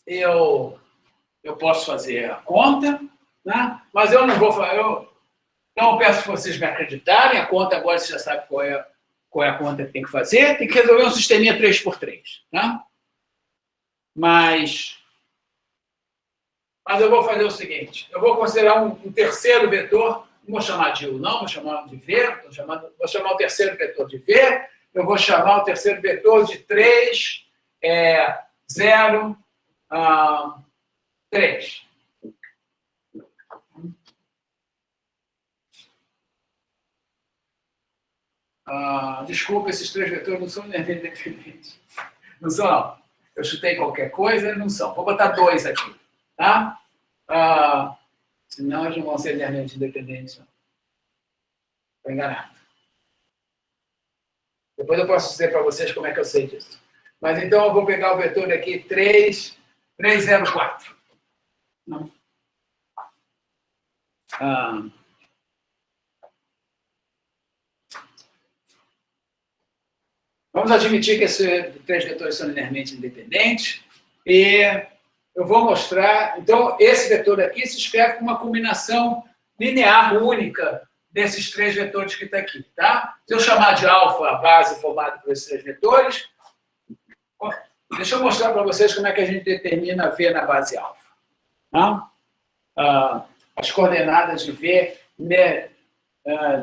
eu posso fazer a conta, né? Mas eu não vou fazer. Então, eu peço que vocês me acreditarem. A conta agora você já sabe qual é a conta que tem que fazer. Tem que resolver um sisteminha 3x3. Né? Mas eu vou fazer o seguinte. Eu vou considerar um terceiro vetor. Não vou chamar de U, não. Vou chamar de V. Vou chamar o terceiro vetor de V. Eu vou chamar o terceiro vetor de 3, 0, 3. Desculpa, esses três vetores não são linearmente independentes. Não são, não. Eu chutei qualquer coisa, não são. Vou botar 2 aqui. Tá? Senão eles não vão ser linearmente independentes. Estou enganado. Depois eu posso dizer para vocês como é que eu sei disso. Mas então eu vou pegar o vetor aqui 3, 304. Não. Vamos admitir que esses três vetores são linearmente independentes. E eu vou mostrar... Então, esse vetor aqui se escreve como uma combinação linear única desses três vetores que está aqui. Tá? Se eu chamar de alfa a base formada por esses três vetores, deixa eu mostrar para vocês como é que a gente determina V na base alfa. Tá? As coordenadas de V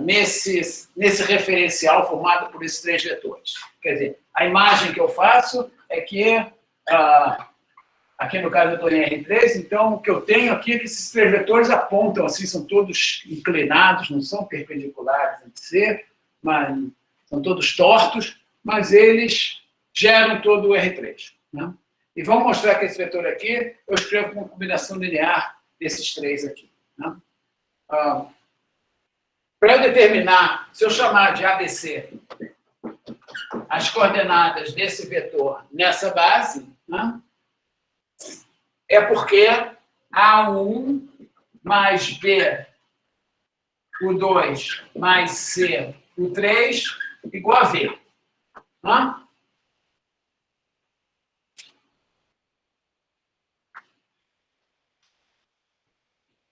nesse referencial formado por esses três vetores. Quer dizer, a imagem que eu faço é que, aqui no caso eu estou em R3, então o que eu tenho aqui é que esses três vetores apontam, assim, são todos inclinados, não são perpendiculares entre si, mas são todos tortos, mas eles geram todo o R3. Né? E vamos mostrar que esse vetor aqui, eu escrevo com uma combinação linear desses três aqui. Né? Para eu determinar, se eu chamar de ABC as coordenadas desse vetor nessa base, né, é porque A1 mais B, o 2 mais C, o 3, igual a V. Né?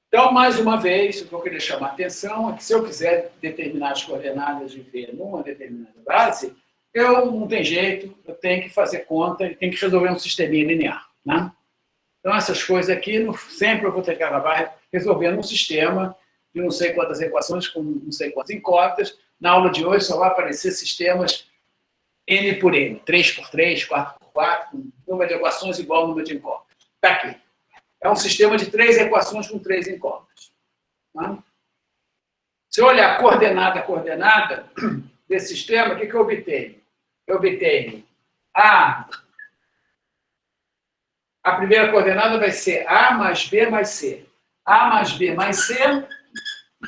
Então, mais uma vez, o que eu queria chamar a atenção é que se eu quiser determinar as coordenadas de V numa determinada base, eu não tem jeito, eu tenho que fazer conta e tenho que resolver um sisteminha linear. Né? Então, essas coisas aqui, sempre eu vou ter que acabar resolvendo um sistema de não sei quantas equações, com não sei quantas incógnitas. Na aula de hoje só vai aparecer sistemas N por N, 3 por 3, 4 por 4, com número de equações igual ao número de incógnitas. Está aqui. É um sistema de 3 equações com 3 incógnitas. Tá? Se eu olhar coordenada a coordenada desse sistema, o que eu obtenho? Eu obtenho a primeira coordenada vai ser A mais B mais C. A mais B mais C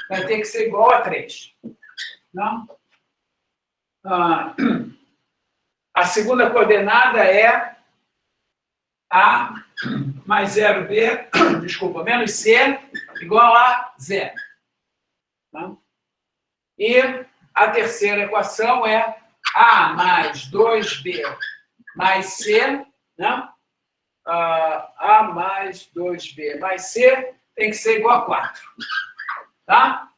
vai ter que ser igual a 3. Não? A segunda coordenada é A mais 0B, desculpa, menos C igual a 0. Tá? E a terceira equação é A mais 2B mais C, né? A mais 2B mais C tem que ser igual a 4. Tá?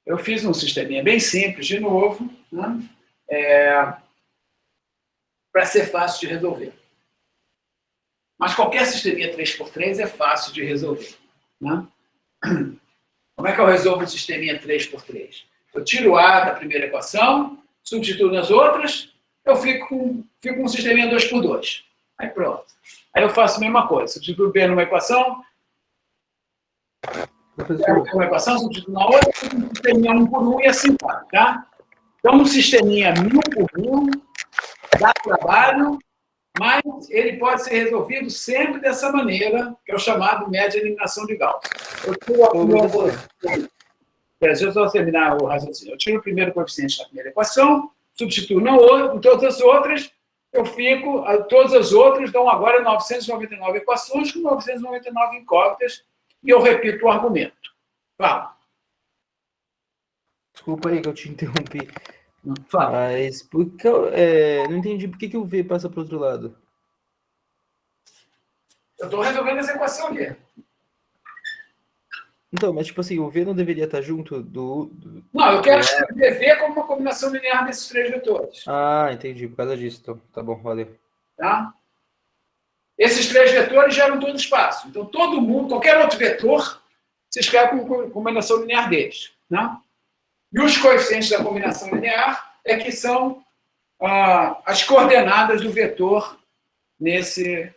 Eu fiz um sisteminha bem simples, de novo, né? Para ser fácil de resolver. Mas qualquer sisteminha 3x3 é fácil de resolver. Né? Como é que eu resolvo um sisteminha 3x3? Eu tiro o A da primeira equação, substituo nas outras, eu fico com um sisteminha 2x2. Aí pronto. Aí eu faço a mesma coisa. Substituo B numa equação, pego uma equação, substituo na outra, um sisteminha 1x1 e assim vai. Tá? Então, um sisteminha 1000x1 dá trabalho, mas ele pode ser resolvido sempre dessa maneira, que é o chamado média de eliminação de Gauss. Deixa eu só terminar o raciocínio. Eu tiro o primeiro coeficiente da primeira equação, substituo na outra, em todas as outras, eu fico, todas as outras dão agora 999 equações com 999 incógnitas, e eu repito o argumento. Fala.
Desculpa aí que eu te interrompi.
Fala.
Mas porque não entendi por que o V passa para o outro lado.
Eu estou resolvendo essa equação aqui.
Então, mas tipo assim, o V não deveria estar junto
Não, eu quero escrever V como uma combinação linear desses três vetores.
Ah, entendi, por causa disso. Então, tá bom, valeu.
Tá? Esses três vetores geram todo espaço. Então, todo mundo, qualquer outro vetor, se escreve com combinação linear deles. Né? E os coeficientes da combinação linear é que são as coordenadas do vetor nesse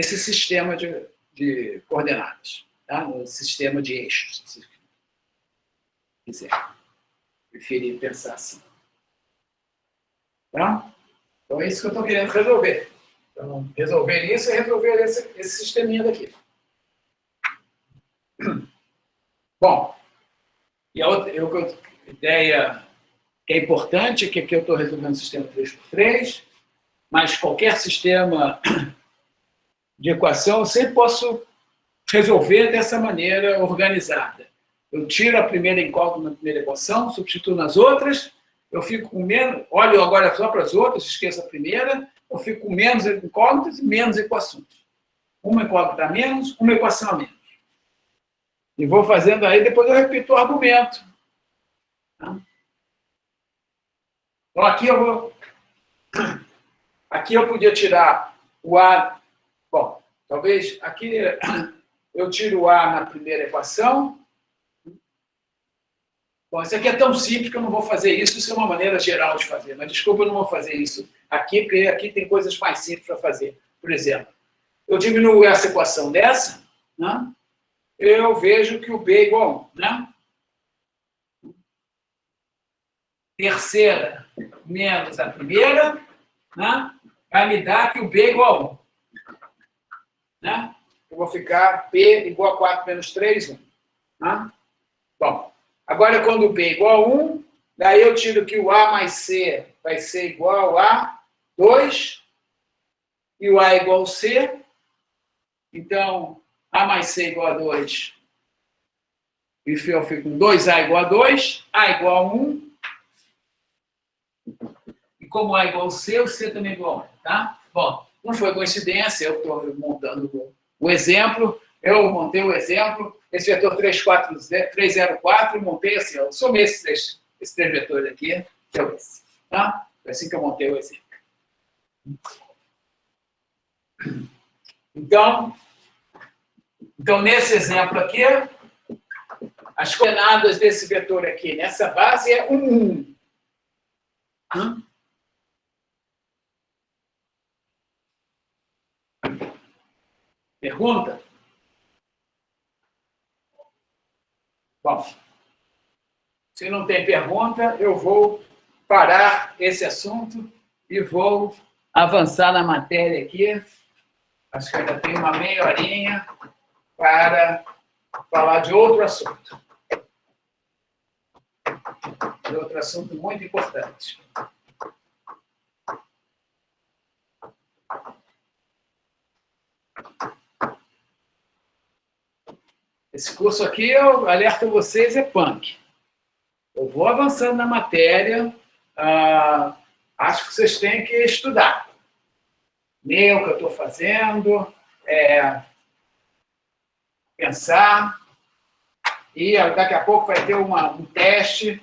sistema de coordenadas. Tá? No sistema de eixos, se quiser. Preferir pensar assim. Tá? Então, é isso que eu estou querendo resolver. Então, resolver isso é resolver esse sisteminha daqui. Bom, e a outra ideia que é importante é que aqui eu estou resolvendo o sistema 3x3, mas qualquer sistema de equação eu sempre posso resolver dessa maneira organizada. Eu tiro a primeira incógnita na primeira equação, substituo nas outras, eu fico com menos, olho agora só para as outras, esqueço a primeira, eu fico com menos incógnitas e menos equações. Uma incógnita a menos, uma equação a menos. E vou fazendo aí, depois eu repito o argumento. Tá? Então, aqui eu podia tirar o A. Bom, talvez aqui eu tiro o A na primeira equação. Bom, isso aqui é tão simples que eu não vou fazer isso. Isso é uma maneira geral de fazer. Mas, desculpa, eu não vou fazer isso aqui, porque aqui tem coisas mais simples para fazer. Por exemplo, eu diminuo essa equação dessa, né? Eu vejo que o B é igual a 1. Né? Terceira menos a primeira, né? Vai me dar que o B é igual a 1. Né? Eu vou ficar P igual a 4 menos 3, 1. Né? Bom, agora quando o B é igual a 1, daí eu tiro que o A mais C vai ser igual a 2, e o A é igual a C. Então, A mais C igual a 2. E eu fico com 2A igual a 2, A igual a 1. E como A igual a C, o C também é igual a 1. Tá? Bom, não foi coincidência, eu estou montando o exemplo, eu montei o exemplo, esse vetor 304, montei assim, eu somei esses três vetores aqui, que é esse. Tá? Foi assim que eu montei o exemplo. Então, nesse exemplo aqui, as coordenadas desse vetor aqui, nessa base, é 1, 1. Pergunta? Bom, se não tem pergunta, eu vou parar esse assunto e vou avançar na matéria aqui. Acho que ainda tem uma meia horinha para falar de outro assunto. De outro assunto muito importante. Esse curso aqui, eu alerto vocês, é punk. Eu vou avançando na matéria, acho que vocês têm que estudar. Ler o que eu estou fazendo, pensar, e daqui a pouco vai ter um teste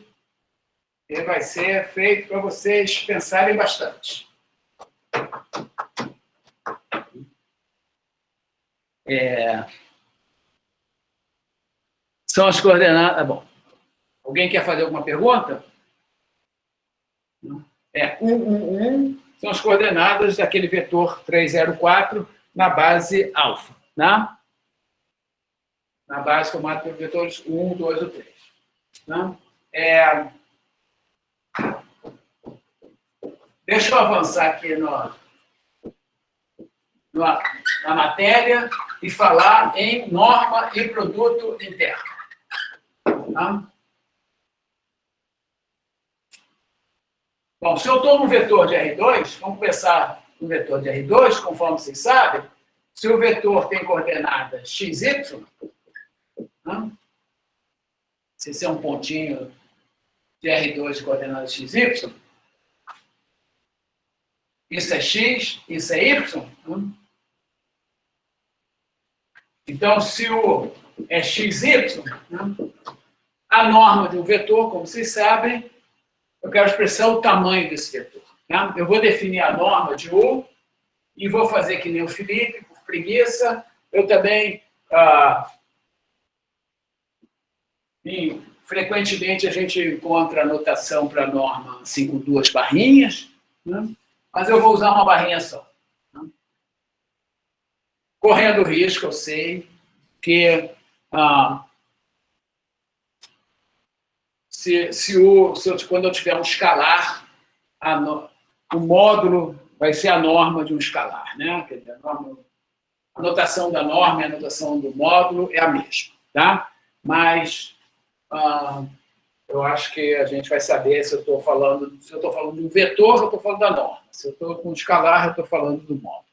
que vai ser feito para vocês pensarem bastante. São as coordenadas... Bom, alguém quer fazer alguma pergunta? 1, são as coordenadas daquele vetor 304 na base alfa, né? Na base formada por vetores 1, 2 ou 3. Né? Deixa eu avançar aqui na matéria e falar em norma e produto interno. Tá? Bom, se eu estou no vetor de R2, vamos começar no vetor de R2, conforme vocês sabem, se o vetor tem coordenadas x, y, né? Se esse é um pontinho de R2 de coordenadas x, y, isso é x, isso é y. Né? Então, se o é x, y, né? A norma de um vetor, como vocês sabem, eu quero expressar o tamanho desse vetor. Né? Eu vou definir a norma de U e vou fazer que nem o Felipe, por preguiça. Eu também, frequentemente, a gente encontra a notação para a norma assim, com 2 barrinhas, né? Mas eu vou usar uma barrinha só. Né? Correndo risco, eu sei que quando eu tiver um escalar, o módulo vai ser a norma de um escalar. Né? Quer dizer, a notação da norma e a notação do módulo é a mesma. Tá? Mas eu acho que a gente vai saber se eu estou falando de um vetor, eu estou falando da norma. Se eu estou com um escalar, eu estou falando do módulo.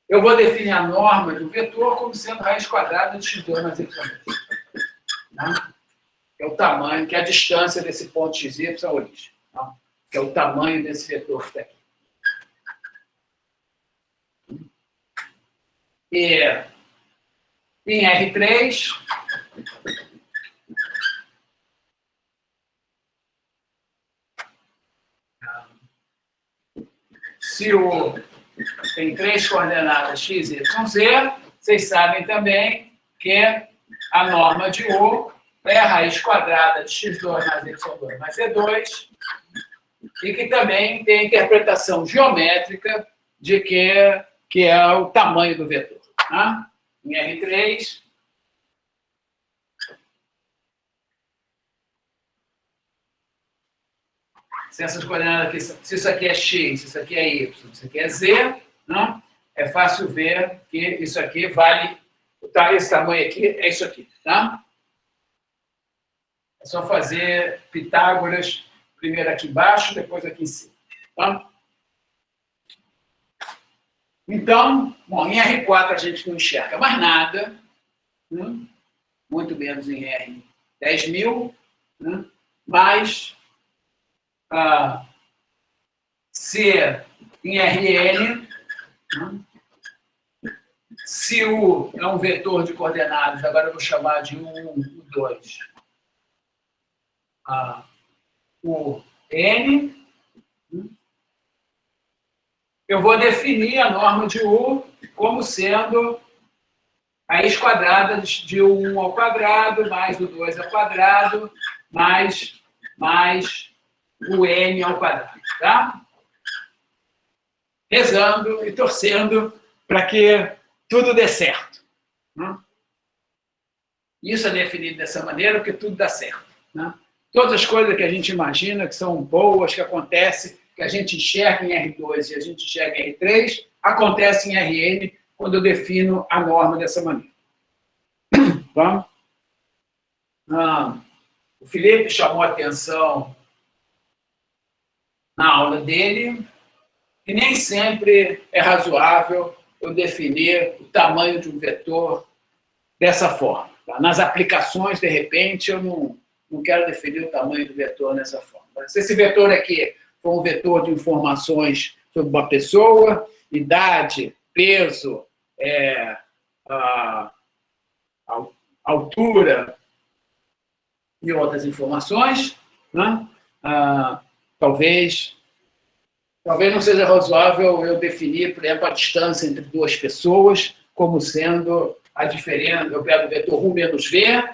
Eu vou definir a norma de um vetor como sendo raiz quadrada de x2 mais y2. Né? Que é o tamanho, que é a distância desse ponto xy à origem. Tá? Que é o tamanho desse vetor que está aqui. E em R3, se tem 3 coordenadas x, y, z, vocês sabem também que a norma de U é a raiz quadrada de x2 mais y2 mais z2, e que também tem a interpretação geométrica de que é o tamanho do vetor. Tá? Em R3, se essas coordenadas aqui, se isso aqui é x, se isso aqui é y, se isso aqui é z, né? É fácil ver que isso aqui vale, esse tamanho aqui é isso aqui. Tá? É só fazer Pitágoras, primeiro aqui embaixo, depois aqui em cima. Tá? Então, bom, em R4 a gente não enxerga mais nada, né? Muito menos em R10.000, né? Mas se em Rn, né? Se U é um vetor de coordenadas, agora eu vou chamar de 1, 2, o N, eu vou definir a norma de U como sendo a raiz quadrada de 1 ao quadrado, mais o 2 ao quadrado, mais o N ao quadrado. Tá? Rezando e torcendo para que tudo dê certo. Né? Isso é definido dessa maneira porque tudo dá certo. Né? Todas as coisas que a gente imagina que são boas, que acontecem, que a gente enxerga em R2 e a gente enxerga em R3, acontece em Rn quando eu defino a norma dessa maneira. Tá? O Felipe chamou a atenção na aula dele que nem sempre é razoável eu definir o tamanho de um vetor dessa forma. Tá? Nas aplicações, de repente, eu não quero definir o tamanho do vetor dessa forma. Se esse vetor aqui for um vetor de informações sobre uma pessoa, idade, peso, altura e outras informações, né? Talvez não seja razoável eu definir, por exemplo, a distância entre duas pessoas como sendo a diferença. Eu pego o vetor U menos V,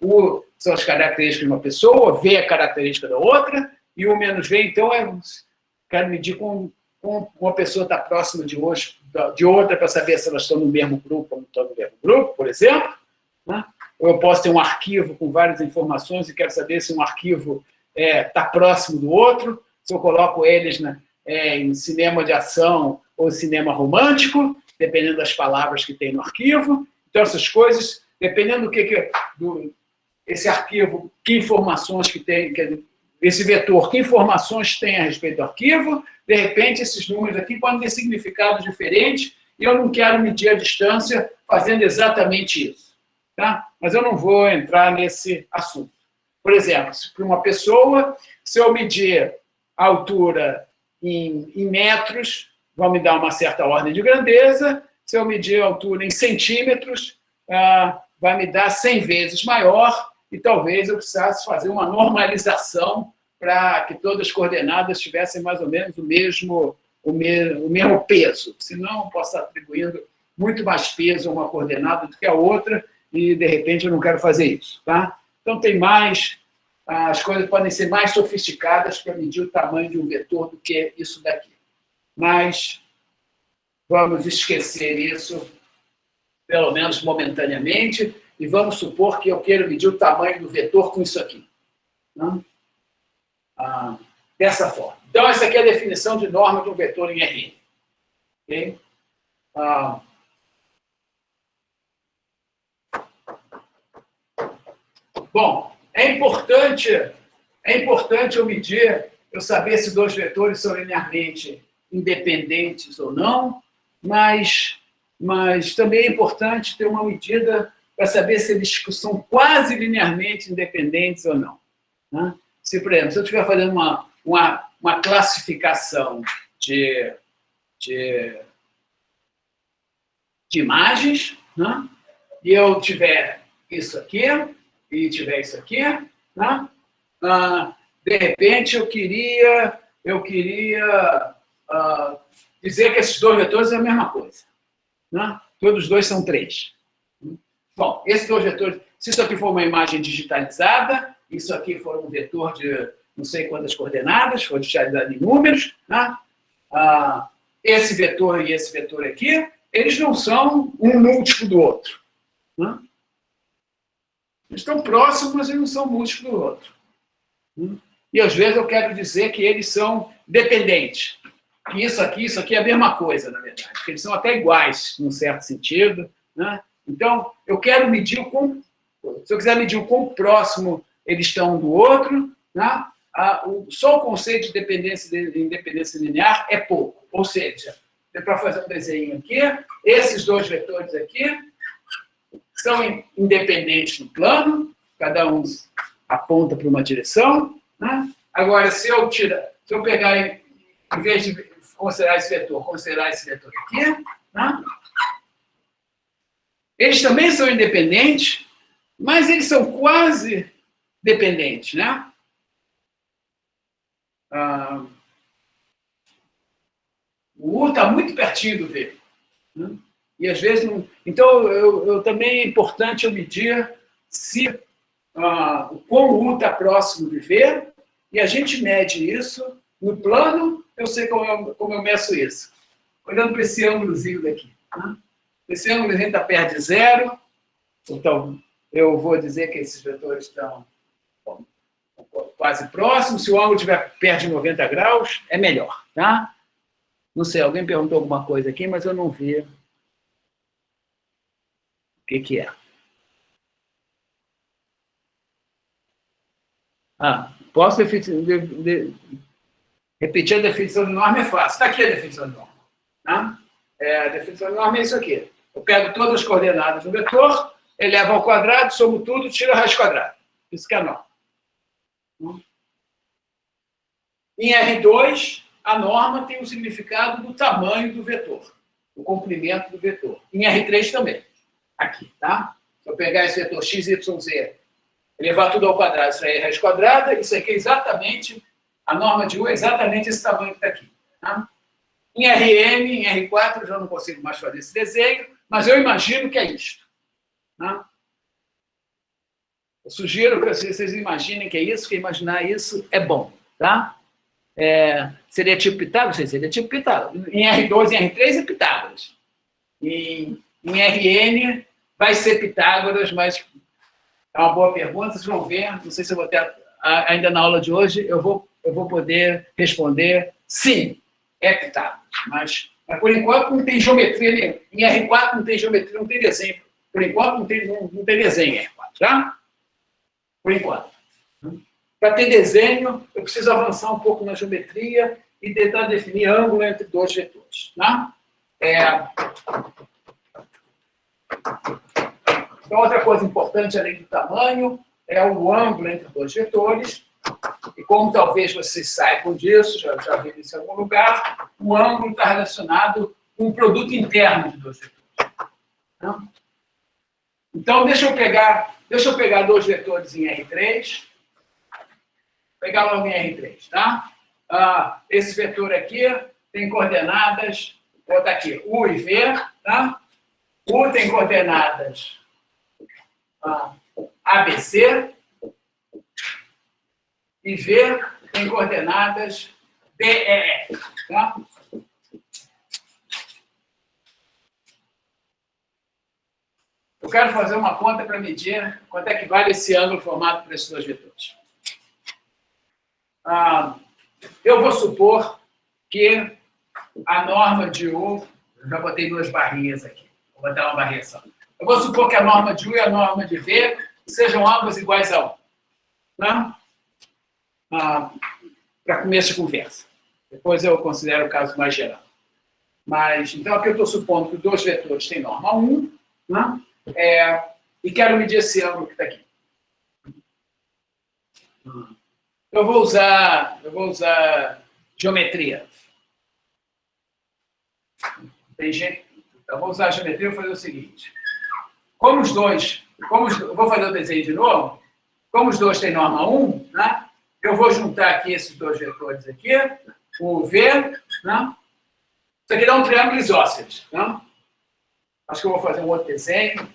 U são as características de uma pessoa, V é a característica da outra, e U menos V, então, quero medir com uma pessoa está próxima de outra para saber se elas estão no mesmo grupo ou não estão no mesmo grupo, por exemplo. Né? Ou eu posso ter um arquivo com várias informações e quero saber se um arquivo está próximo do outro, se eu coloco eles em cinema de ação ou cinema romântico, dependendo das palavras que tem no arquivo. Então, essas coisas, dependendo esse arquivo, que informações que tem, esse vetor, que informações tem a respeito do arquivo, de repente, esses números aqui podem ter significados diferentes e eu não quero medir a distância fazendo exatamente isso. Tá? Mas eu não vou entrar nesse assunto. Por exemplo, para uma pessoa, se eu medir a altura em metros, vai me dar uma certa ordem de grandeza. Se eu medir a altura em centímetros, vai me dar 100 vezes maior e talvez eu precisasse fazer uma normalização para que todas as coordenadas tivessem mais ou menos o mesmo peso. Senão, eu posso estar atribuindo muito mais peso a uma coordenada do que a outra e, de repente, eu não quero fazer isso. Tá? Então, as coisas podem ser mais sofisticadas para medir o tamanho de um vetor do que isso daqui. Mas vamos esquecer isso, pelo menos momentaneamente, e vamos supor que eu quero medir o tamanho do vetor com isso aqui. Não? Dessa forma. Então, essa aqui é a definição de norma de um vetor em Rn. Okay? Bom, é importante eu medir, eu saber se dois vetores são linearmente independentes ou não, mas também é importante ter uma medida para saber se eles são quase linearmente independentes ou não. Né? Por exemplo, se eu estiver fazendo uma classificação de imagens, né? E eu tiver isso aqui e tiver isso aqui, né? De repente eu queria dizer que esses dois vetores são a mesma coisa. Né? Todos os dois são 3. Bom, esses dois vetores, se isso aqui for uma imagem digitalizada, isso aqui for um vetor de não sei quantas coordenadas, for digitalizado em números, né? Esse vetor e esse vetor aqui, eles não são um múltiplo do outro. Né? Eles estão próximos, mas eles não são múltiplos do outro. E, às vezes, eu quero dizer que eles são dependentes. Que isso aqui é a mesma coisa, na verdade. Que eles são até iguais, num certo sentido. Né? Então, eu quero medir se eu quiser medir o quão próximo eles estão um do outro, né? Só o conceito de independência linear é pouco. Ou seja, para fazer um desenho aqui, esses dois vetores aqui são independentes no plano, cada um aponta para uma direção. Né? Agora, se eu pegar, em vez de considerar esse vetor aqui, né? Eles também são independentes, mas eles são quase dependentes, né? O U está muito pertinho do V. Né? E, às vezes, não... Então, também é importante eu medir se o quão U está próximo de V, e a gente mede isso no plano, eu sei como eu meço isso. Olhando para esse ângulozinho daqui. Né? Esse ângulozinho está perto de 0, então eu vou dizer que esses vetores estão quase próximos. Se o ângulo estiver perto de 90 graus, é melhor. Tá? Não sei, alguém perguntou alguma coisa aqui, mas eu não vi o que é. Posso repetir a definição de norma? É fácil. Está aqui a definição de norma. Tá? A definição de norma é isso aqui. Eu pego todas as coordenadas do vetor, eleva ao quadrado, somo tudo, tiro a raiz quadrada. Isso que é a norma. Em R2, a norma tem o significado do tamanho do vetor, o comprimento do vetor. Em R3 também. Aqui, tá? Se eu pegar esse vetor x, y, z, elevar tudo ao quadrado, isso aí é raiz quadrada, isso aqui é exatamente, a norma de U é exatamente esse tamanho que está aqui. Tá? Em Rm, em R4, eu já não consigo mais fazer esse desenho, mas eu imagino que é isto. Tá? Eu sugiro que vocês imaginem que é isso, que imaginar isso é bom. Tá? Seria tipo Pitágoras? Seria tipo Pitágoras. Em R2 e em R3 é Pitágoras. Em Rn vai ser Pitágoras, mas é uma boa pergunta, vocês vão ver, não sei se eu vou ter, ainda na aula de hoje, eu vou poder responder sim, é Pitágoras. Mas por enquanto não tem geometria, em R4 não tem geometria, não tem desenho. Por enquanto não tem desenho em R4, tá? Por enquanto. Para ter desenho, eu preciso avançar um pouco na geometria e tentar definir ângulo entre dois vetores. Tá? Então, outra coisa importante, além do tamanho, é o ângulo entre dois vetores. E como talvez vocês saibam disso, já viram isso em algum lugar, o ângulo está relacionado com o produto interno de dois vetores. Tá? Então, deixa eu pegar dois vetores em R3. Pegar logo em R3, tá? Esse vetor aqui tem coordenadas, vou botar aqui, U e V, tá? U tem coordenadas ABC e V tem coordenadas DEF, tá? Eu quero fazer uma conta para medir quanto é que vale esse ângulo formado por esses dois vetores. Eu vou supor que a norma de U, eu já botei duas barrinhas aqui, vou botar uma barrinha só. Eu vou supor que a norma de U e a norma de V sejam ambas iguais a 1. Né? Para começo de conversa. Depois eu considero o caso mais geral. Mas, então, aqui eu estou supondo que dois vetores têm norma 1, né? E quero medir esse ângulo que está aqui. Eu vou usar geometria. Tem jeito? Eu vou usar a geometria e vou fazer o seguinte. Eu vou fazer o desenho de novo. Como os dois têm norma 1, né, eu vou juntar aqui esses dois vetores aqui, o V, né? Isso aqui dá um triângulo isósceles. Né? Acho que eu vou fazer um outro desenho,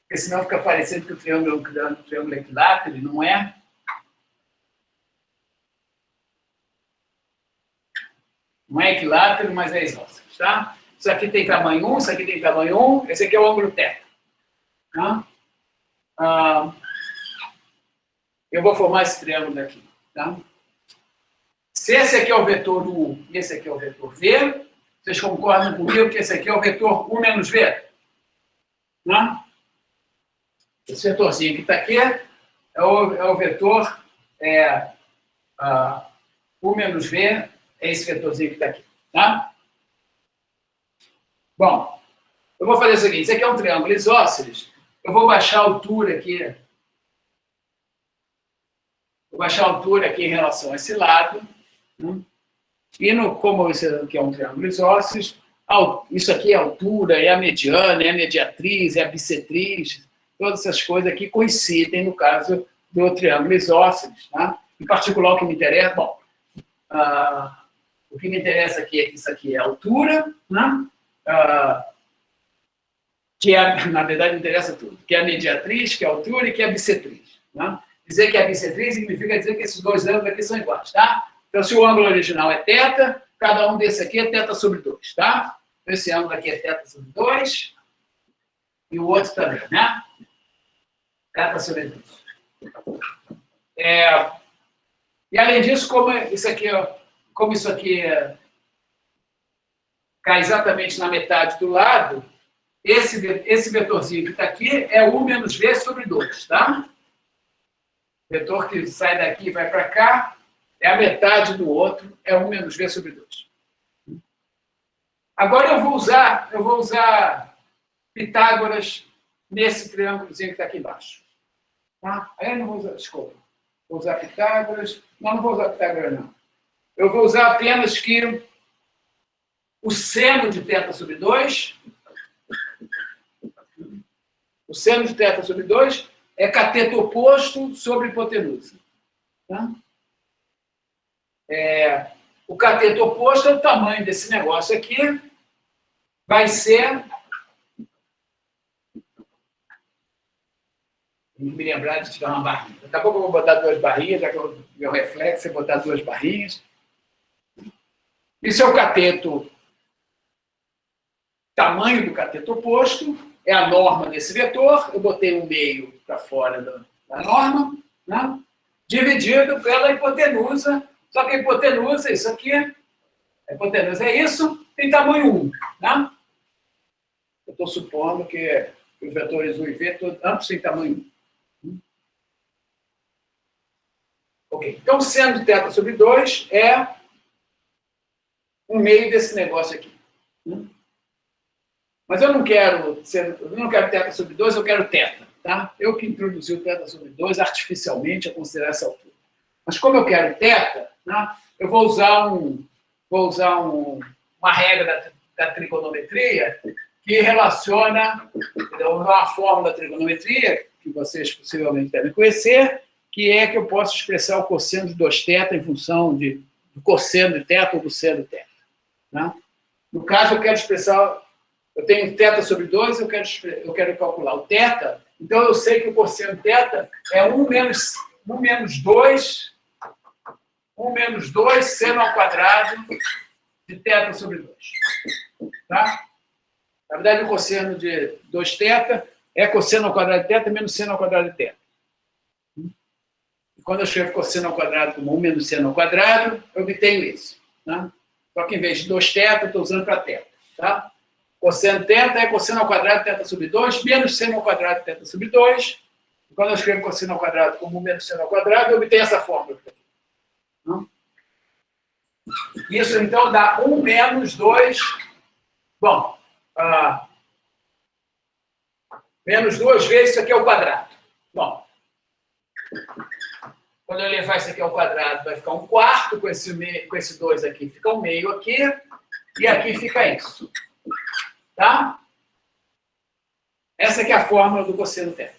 porque senão fica parecendo que o triângulo é um triângulo equilátero, e não é. Não é equilátero, mas é isósceles, tá? Isso aqui tem tamanho 1, isso aqui tem tamanho 1, esse aqui é o ângulo θ. Tá? Eu vou formar esse triângulo daqui, tá? Se esse aqui é o vetor U e esse aqui é o vetor V, vocês concordam comigo que esse aqui é o vetor U menos V? Né? Esse vetorzinho que está aqui é o vetor U menos V, é esse vetorzinho que está aqui. Tá? Bom, eu vou fazer o seguinte, esse aqui é um triângulo isósceles, eu vou baixar a altura aqui. Vou baixar a altura aqui em relação a esse lado. Né? E como isso aqui é um triângulo isósceles, isso aqui é a altura, é a mediana, é a mediatriz, é a bissetriz, todas essas coisas aqui coincidem no caso do triângulo isósceles. Tá? Em particular, o que me interessa, bom, o que me interessa aqui é que isso aqui é a altura, né? Que na verdade me interessa tudo, que é a mediatriz, que é a altura e que é a bissetriz. Né? Dizer que é a bissetriz significa dizer que esses dois ângulos aqui são iguais, tá? Então, se o ângulo original é θ, cada um desse aqui é θ sobre 2, tá? Então, esse ângulo aqui é θ sobre 2 e o outro também, né? θ sobre 2. E, além disso, como isso aqui cai exatamente na metade do lado, esse vetorzinho que está aqui é U menos V sobre 2, tá? O vetor que sai daqui e vai para cá é a metade do outro, é U menos V sobre 2. Agora eu vou usar Pitágoras nesse triângulozinho que está aqui embaixo. Tá? Aí eu não vou usar, desculpa, vou usar Pitágoras. Não vou usar Pitágoras, não. Eu vou usar apenas que o seno de θ sobre 2, o seno de θ sobre 2 é cateto oposto sobre hipotenusa. Tá? O cateto oposto é o tamanho desse negócio aqui, vai ser... Tem que me lembrar de tirar uma barrinha. Daqui a pouco eu vou botar 2 barrinhas, já que o meu reflexo é botar 2 barrinhas. Isso é o cateto, tamanho do cateto oposto, é a norma desse vetor, eu botei um meio para fora da norma, né? Dividido pela hipotenusa, só que a hipotenusa, isso aqui, a hipotenusa é isso, tem tamanho 1. Né? Eu estou supondo que os vetores U e V, ambos têm tamanho 1. Ok, então seno de θ sobre 2 é um meio desse negócio aqui. Mas eu não quero θ sobre 2, eu quero θ. Tá? Eu que introduzi o θ sobre 2 artificialmente a considerar essa altura. Mas como eu quero θ, né, eu vou usar uma regra da trigonometria que relaciona, uma fórmula da trigonometria, que vocês possivelmente devem conhecer, que é que eu posso expressar o cosseno de 2θ em função do cosseno de θ ou do seno de θ. Né? No caso, eu quero expressar... Eu tenho θ sobre 2, eu quero calcular o θ, então eu sei que o cosseno de θ é 1 menos 2 seno ao quadrado de θ sobre 2. Tá? Na verdade, o cosseno de 2θ é cosseno ao quadrado de θ menos seno ao quadrado de θ. E quando eu escrevo cosseno ao quadrado como 1 menos seno ao quadrado, eu obtenho isso. Tá? Só que em vez de 2θ, eu estou usando para θ. Tá? Cosseno de θ é cosseno ao quadrado de θ sobre 2 menos seno ao quadrado de θ sobre 2. E quando eu escrevo cosseno ao quadrado como 1 menos seno ao quadrado, eu obtenho essa fórmula. Isso, então, dá 1 menos 2... Bom, menos 2 vezes isso aqui é o quadrado. Bom, quando eu levar isso aqui ao quadrado, vai ficar 1/4, com esse 2 aqui fica 1 meio aqui, e aqui fica isso. Tá? Essa aqui é a fórmula do cosseno θ.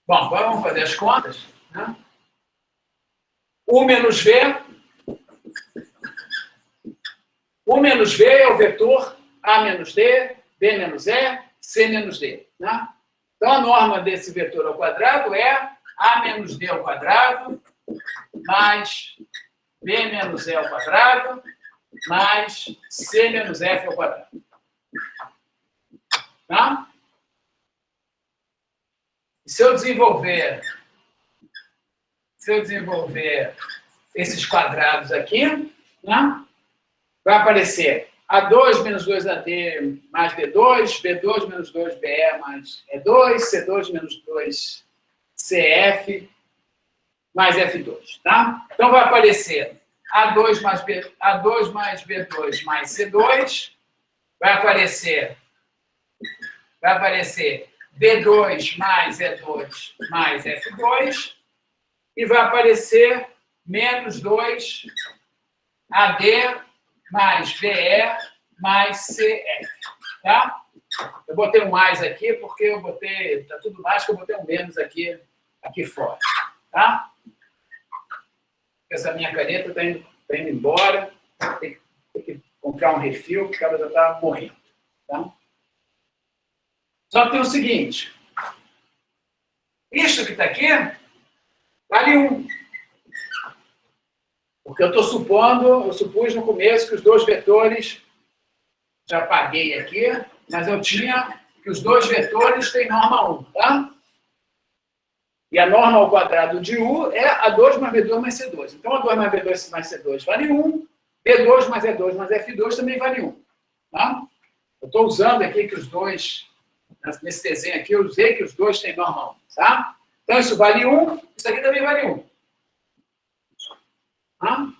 Bom, agora vamos fazer as contas. Né? U menos V. U menos V é o vetor A menos D, B menos E, C menos D. Né? Então, a norma desse vetor ao quadrado é A menos D ao quadrado mais B menos E ao quadrado mais C menos F ao quadrado. Tá? Se eu desenvolver esses quadrados aqui, né, vai aparecer A2 menos 2AD mais B2, B2 menos 2BE mais E2, C2 menos 2CF mais F2. Tá? Então, vai aparecer A2 mais B2 mais C2, vai aparecer B2 mais E2 mais F2, e vai aparecer menos 2 AD mais BE mais CF. Tá? Eu botei um mais aqui porque eu botei, tá tudo mais, que eu botei um menos aqui fora. Tá? Essa minha caneta está indo embora, tem que comprar um refil, porque ela já está morrendo. Tá? Só que tem o seguinte, isso que está aqui, vale 1. Porque eu supus no começo que os dois vetores, já apaguei aqui, mas eu tinha que os dois vetores têm norma 1, tá? E a norma ao quadrado de U é A2 mais B2 mais C2. Então, A2 mais B2 mais C2 vale 1, B2 mais E2 mais F2 também vale 1. Tá? Eu estou usando aqui que os dois... Nesse desenho aqui, eu usei que os dois têm norma 1, tá? Então, isso vale 1, isso aqui também vale 1. Tá?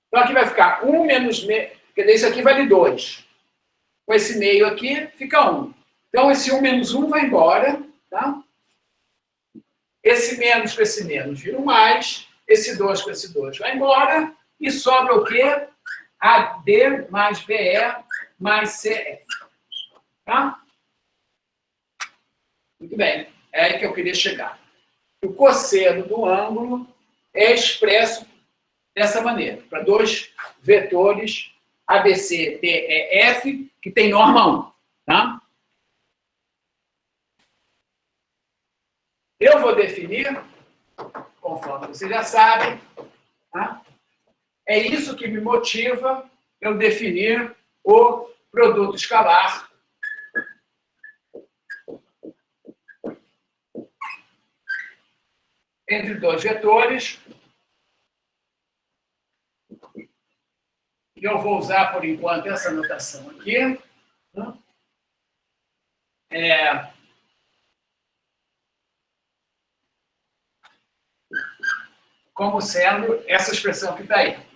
Então, aqui vai ficar 1 menos meio, quer dizer, isso aqui vale 2. Com esse meio aqui, fica 1. Então, esse 1 menos 1 vai embora, tá? Esse menos com esse menos vira um mais, esse 2 com esse 2 vai embora, e sobra o quê? AD mais BE mais CF. Tá? Muito bem, é aí que eu queria chegar. O cosseno do ângulo é expresso dessa maneira, para dois vetores ABC, DEF, que tem norma 1. Tá? Eu vou definir, conforme vocês já sabem, tá? É isso que me motiva eu definir o produto escalar entre dois vetores. E eu vou usar, por enquanto, essa notação aqui. Como sendo essa expressão que está aí.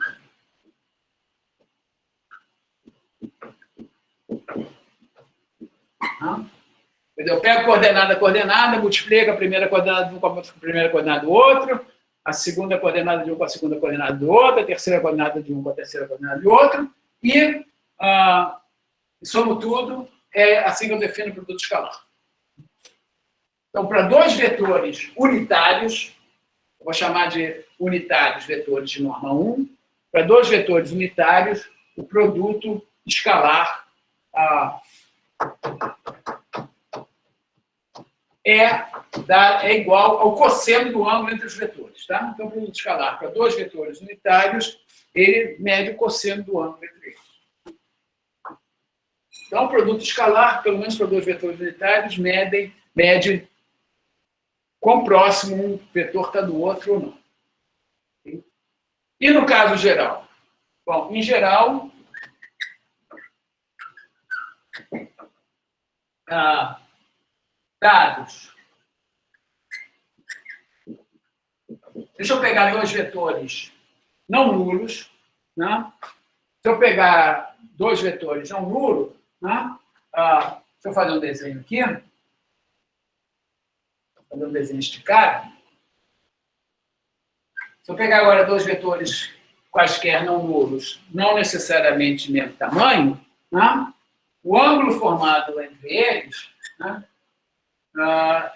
Eu pego coordenada, multiplico a primeira coordenada de um com a primeira coordenada do outro, a segunda coordenada de um com a segunda coordenada do outro, a terceira coordenada de um com a terceira coordenada do outro, e somo tudo, é assim que eu defino o produto escalar. Então, para dois vetores unitários, eu vou chamar de unitários vetores de norma 1, para dois vetores unitários, o produto escalar é igual ao cosseno do ângulo entre os vetores. Tá? Então, o produto escalar para dois vetores unitários, ele mede o cosseno do ângulo entre eles. Então, o produto escalar, pelo menos para dois vetores unitários, mede quão próximo um vetor está do outro ou não. E no caso geral? Bom, em geral, dados. Deixa eu pegar dois vetores não nulos. Né? Se eu pegar dois vetores não nulos, né? Deixa eu fazer um desenho aqui. Vou fazer um desenho esticado. Se eu pegar agora dois vetores quaisquer não nulos, não necessariamente de mesmo tamanho, né? O ângulo formado entre eles, né?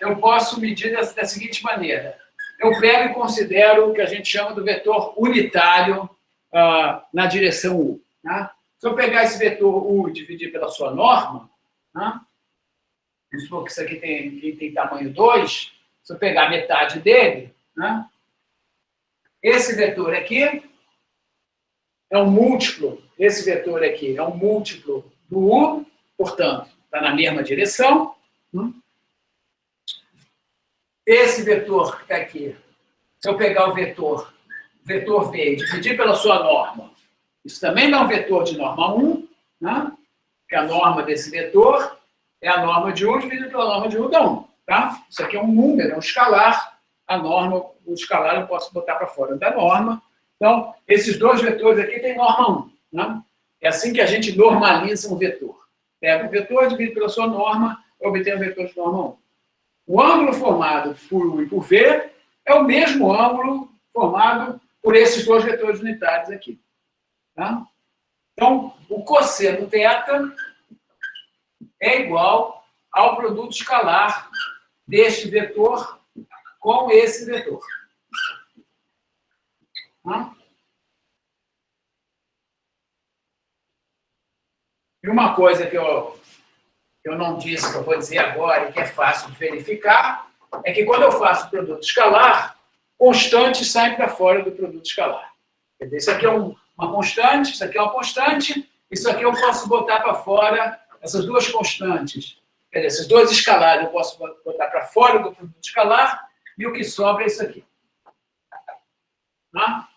Eu posso medir da seguinte maneira. Eu pego e considero o que a gente chama do vetor unitário na direção U. Né? Se eu pegar esse vetor U e dividir pela sua norma, né? Vamos supor que isso aqui tem tamanho 2, se eu pegar metade dele, né? Esse vetor aqui é um múltiplo, esse vetor aqui é um múltiplo do U, portanto, está na mesma direção. Esse vetor que está aqui, se eu pegar o vetor V e dividir pela sua norma, isso também dá um vetor de norma 1, né? Que a norma desse vetor é a norma de 1 dividida pela norma de 1 dá 1. Tá? Isso aqui é um número, é um escalar. A norma, o escalar eu posso botar para fora da norma. Então, esses dois vetores aqui têm norma 1. Né? É assim que a gente normaliza um vetor. Pega o vetor, divide pela sua norma, e obtém um vetor de norma 1. O ângulo formado por U e por V é o mesmo ângulo formado por esses dois vetores unitários aqui. Tá? Então, o cosseno θ é igual ao produto escalar deste vetor com esse vetor. Tá? E uma coisa que eu não disse, que eu vou dizer agora, e que é fácil de verificar, é que quando eu faço produto escalar, constantes saem para fora do produto escalar. Quer dizer, isso aqui é uma constante, isso aqui é uma constante, isso aqui eu posso botar para fora, essas duas constantes. Quer dizer, esses dois escalares eu posso botar para fora do produto escalar, e o que sobra é isso aqui. Tá?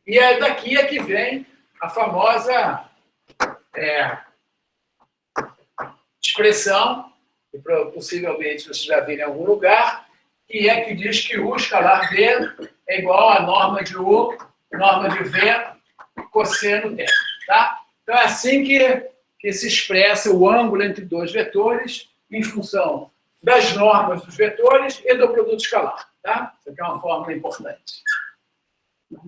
E é daqui que vem a famosa expressão que possivelmente vocês já viram em algum lugar, que diz que U escalar V é igual à norma de U, norma de V, cosseno θ. Tá? Então, é assim que se expressa o ângulo entre dois vetores em função das normas dos vetores e do produto escalar. Tá? Isso aqui é uma fórmula importante. A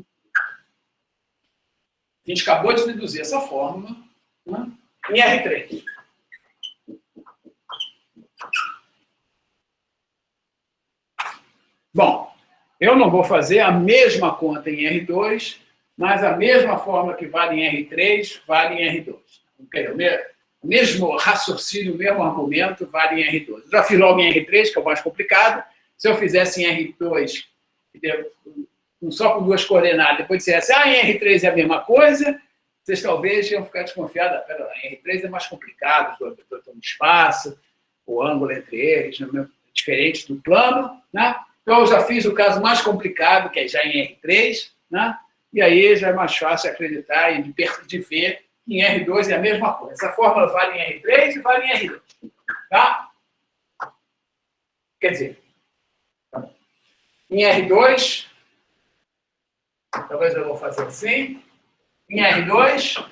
gente acabou de deduzir essa fórmula, né, em R3. Bom, eu não vou fazer a mesma conta em R2, mas a mesma fórmula que vale em R3 vale em R2. O mesmo raciocínio, o mesmo argumento vale em R2. Eu já fiz logo em R3, que é o mais complicado. Se eu fizesse em R2, só com duas coordenadas, depois dissesse, em R3 é a mesma coisa, vocês talvez iam ficar desconfiados. Pera lá, em R3 é mais complicado, os dois vetores estão no espaço, o ângulo entre eles é diferente do plano, né? Então, eu já fiz o caso mais complicado, que é já em R3, né? E aí já é mais fácil acreditar e de ver que em R2 é a mesma coisa. Essa fórmula vale em R3 e vale em R2. Tá? Quer dizer, tá, em R2, talvez eu vou fazer assim, em R2,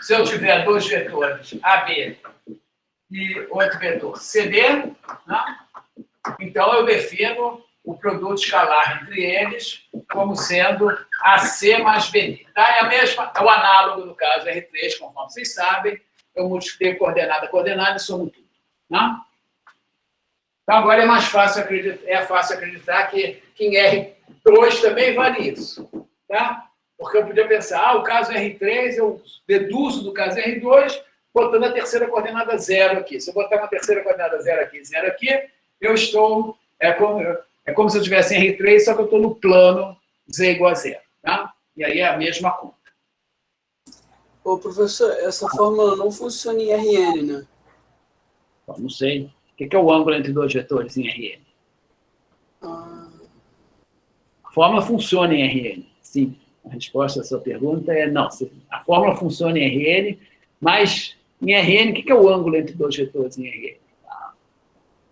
se eu tiver dois vetores AB e outro vetor CD, né? Então eu defino o produto escalar entre eles como sendo AC mais BD. Tá? É o análogo do caso R3, conforme vocês sabem. Eu multipliquei coordenada a coordenada e somo tudo. Né? Então agora é mais fácil acreditar que em R2 também vale isso. Tá? Porque eu podia pensar, o caso R3, eu deduzo do caso R2, botando a terceira coordenada 0 aqui. Se eu botar uma terceira coordenada 0 aqui, 0 aqui, eu estou... É como se eu estivesse em R3, só que eu estou no plano Z igual a 0. Tá? E aí é a mesma conta.
Ô, professor, essa fórmula não funciona em RN, né?
Bom, não sei. O que é o ângulo entre dois vetores em RN? A fórmula funciona em RN. Sim. A resposta à sua pergunta é não. A fórmula funciona em RN, mas em RN, o que é o ângulo entre dois vetores em RN?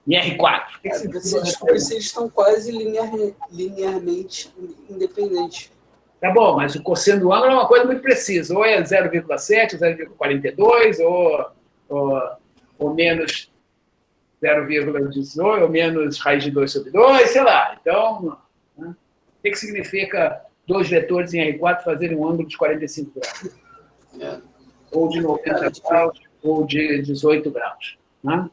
Em R4.
Você descobre se eles estão quase linearmente independentes.
Tá bom, mas o cosseno do ângulo é uma coisa muito precisa. Ou é 0,7, 0,42, ou menos 0,18, ou menos raiz de 2 sobre 2, sei lá. Então, né? O que significa dois vetores em R4 fazerem um ângulo de 45 graus? Ou de 90 graus, ou de 18 graus. Né?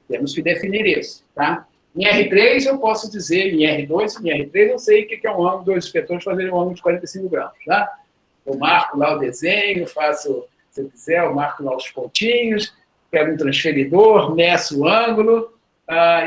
Temos que definir isso. Tá? Em R3, eu posso dizer, em R2 e em R3, eu sei o que é um ângulo, dois vetores fazerem um ângulo de 45 graus. Tá? Eu marco lá o desenho, faço, se eu quiser, eu marco lá os pontinhos, pego um transferidor, meço o ângulo,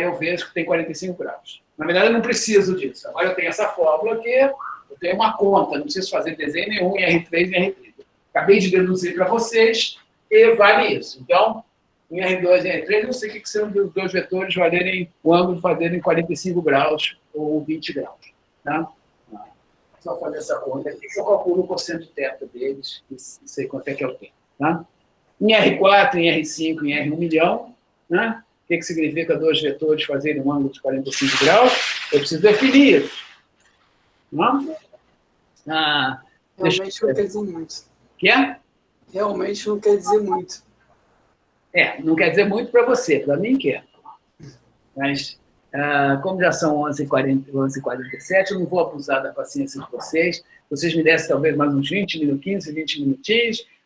eu vejo que tem 45 graus. Na verdade, eu não preciso disso. Agora eu tenho essa fórmula aqui, eu tenho uma conta, não preciso fazer desenho nenhum em R3 e em R3. Acabei de deduzir para vocês e vale isso. Então, em R2 e R3, eu sei o que são os dois vetores valerem o ângulo fazerem 45 graus ou 20 graus. Tá? Só fazer essa conta aqui, eu calculo o cosseno de θ deles e sei quanto é que eu tenho. Tá? Em R4, em R5 e em R1 milhão, né? O que significa dois vetores fazerem um ângulo de 45 graus? Eu preciso definir isso. Não?
Realmente não quer dizer muito.
Que é?
Realmente não quer dizer muito.
Não quer dizer muito para você, para mim quer. Mas, como já são 11h47, eu não vou abusar da paciência de vocês. Se vocês me dessem talvez mais uns 20 minutinhos,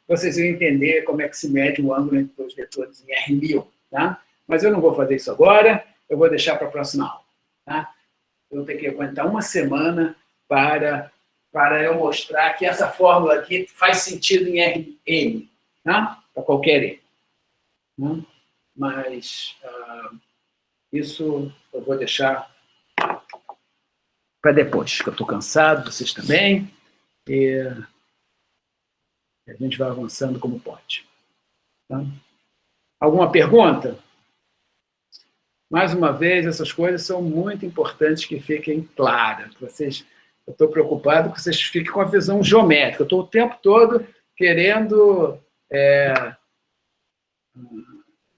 vocês iam entender como é que se mede o ângulo entre dois vetores em R1000. Tá? Mas eu não vou fazer isso agora, eu vou deixar para a próxima aula. Tá? Eu vou ter que aguentar uma semana para eu mostrar que essa fórmula aqui faz sentido em Rn, tá? Para qualquer N. Né? Mas isso eu vou deixar para depois, que eu estou cansado, vocês também, e a gente vai avançando como pode. Tá? Alguma pergunta? Mais uma vez, essas coisas são muito importantes que fiquem claras. Eu estou preocupado que vocês fiquem com a visão geométrica. Eu estou o tempo todo querendo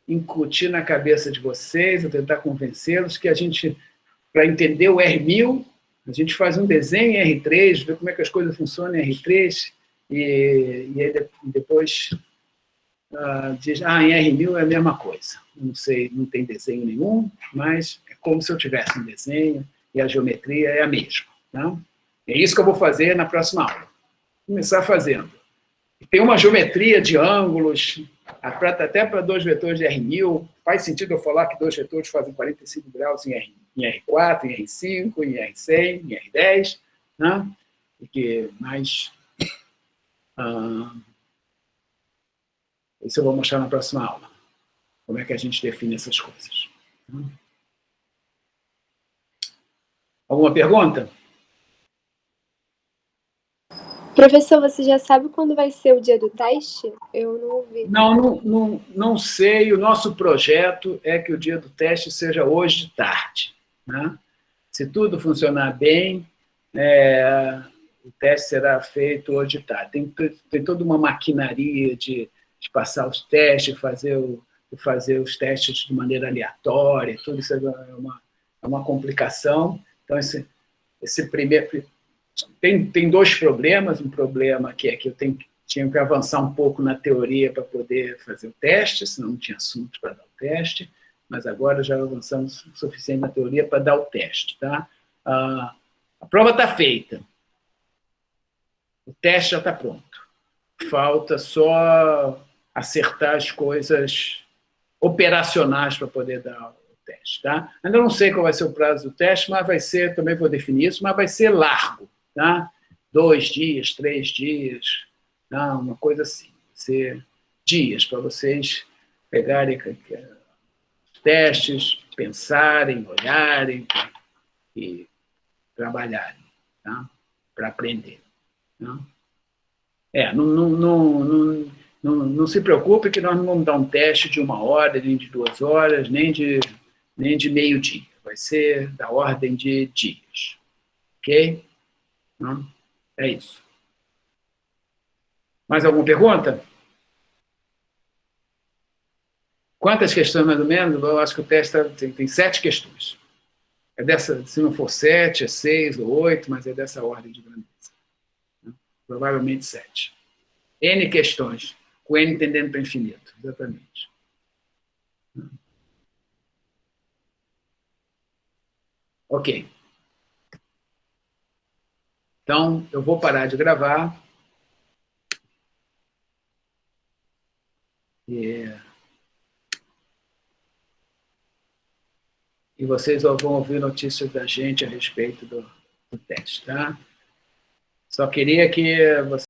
incutir na cabeça de vocês, eu tentar convencê-los que a gente, para entender o R1000, a gente faz um desenho em R3, vê como é que as coisas funcionam em R3, e aí depois diz, em R1000 é a mesma coisa. Não sei, não tem desenho nenhum, mas é como se eu tivesse um desenho e a geometria é a mesma. Tá? É isso que eu vou fazer na próxima aula. Começar fazendo. Tem uma geometria de ângulos, até para 2 vetores de R1000. Faz sentido eu falar que 2 vetores fazem 45 graus em R4, em R5, em R100, em R10, né? E que mais... isso eu vou mostrar na próxima aula. Como é que a gente define essas coisas. Alguma pergunta?
Professor, você já sabe quando vai ser o dia do teste? Eu não ouvi.
Não sei. O nosso projeto é que o dia do teste seja hoje de tarde. Né? Se tudo funcionar bem, o teste será feito hoje de tarde. Tem toda uma maquinaria de passar os testes, fazer os testes de maneira aleatória, tudo isso é uma complicação. Então, esse primeiro... Tem 2 problemas. Um problema que é que eu tinha que avançar um pouco na teoria para poder fazer o teste, senão não tinha assunto para dar o teste, mas agora já avançamos o suficiente na teoria para dar o teste. Tá? A prova está feita. O teste já está pronto. Falta só acertar as coisas operacionais para poder dar o teste. Tá? Ainda não sei qual vai ser o prazo do teste, mas vai ser, também vou definir isso, mas vai ser largo. Tá? 2 dias, 3 dias, tá? Uma coisa assim. Vai ser dias para vocês pegarem os testes, pensarem, olharem e trabalharem, tá? Para aprender. Tá? Não se preocupe que nós não vamos dar um teste de 1 hora, nem de 2 horas, nem de meio-dia. Vai ser da ordem de dias. Ok? Não? É isso. Mais alguma pergunta? Quantas questões, mais ou menos? Eu acho que o teste tem 7 questões. Se não for 7, é 6 ou 8, mas é dessa ordem de grandeza. Provavelmente 7. N questões, com N tendendo para infinito. Exatamente. Ok. Então, eu vou parar de gravar. E vocês vão ouvir notícias da gente a respeito do teste, tá? Só queria que vocês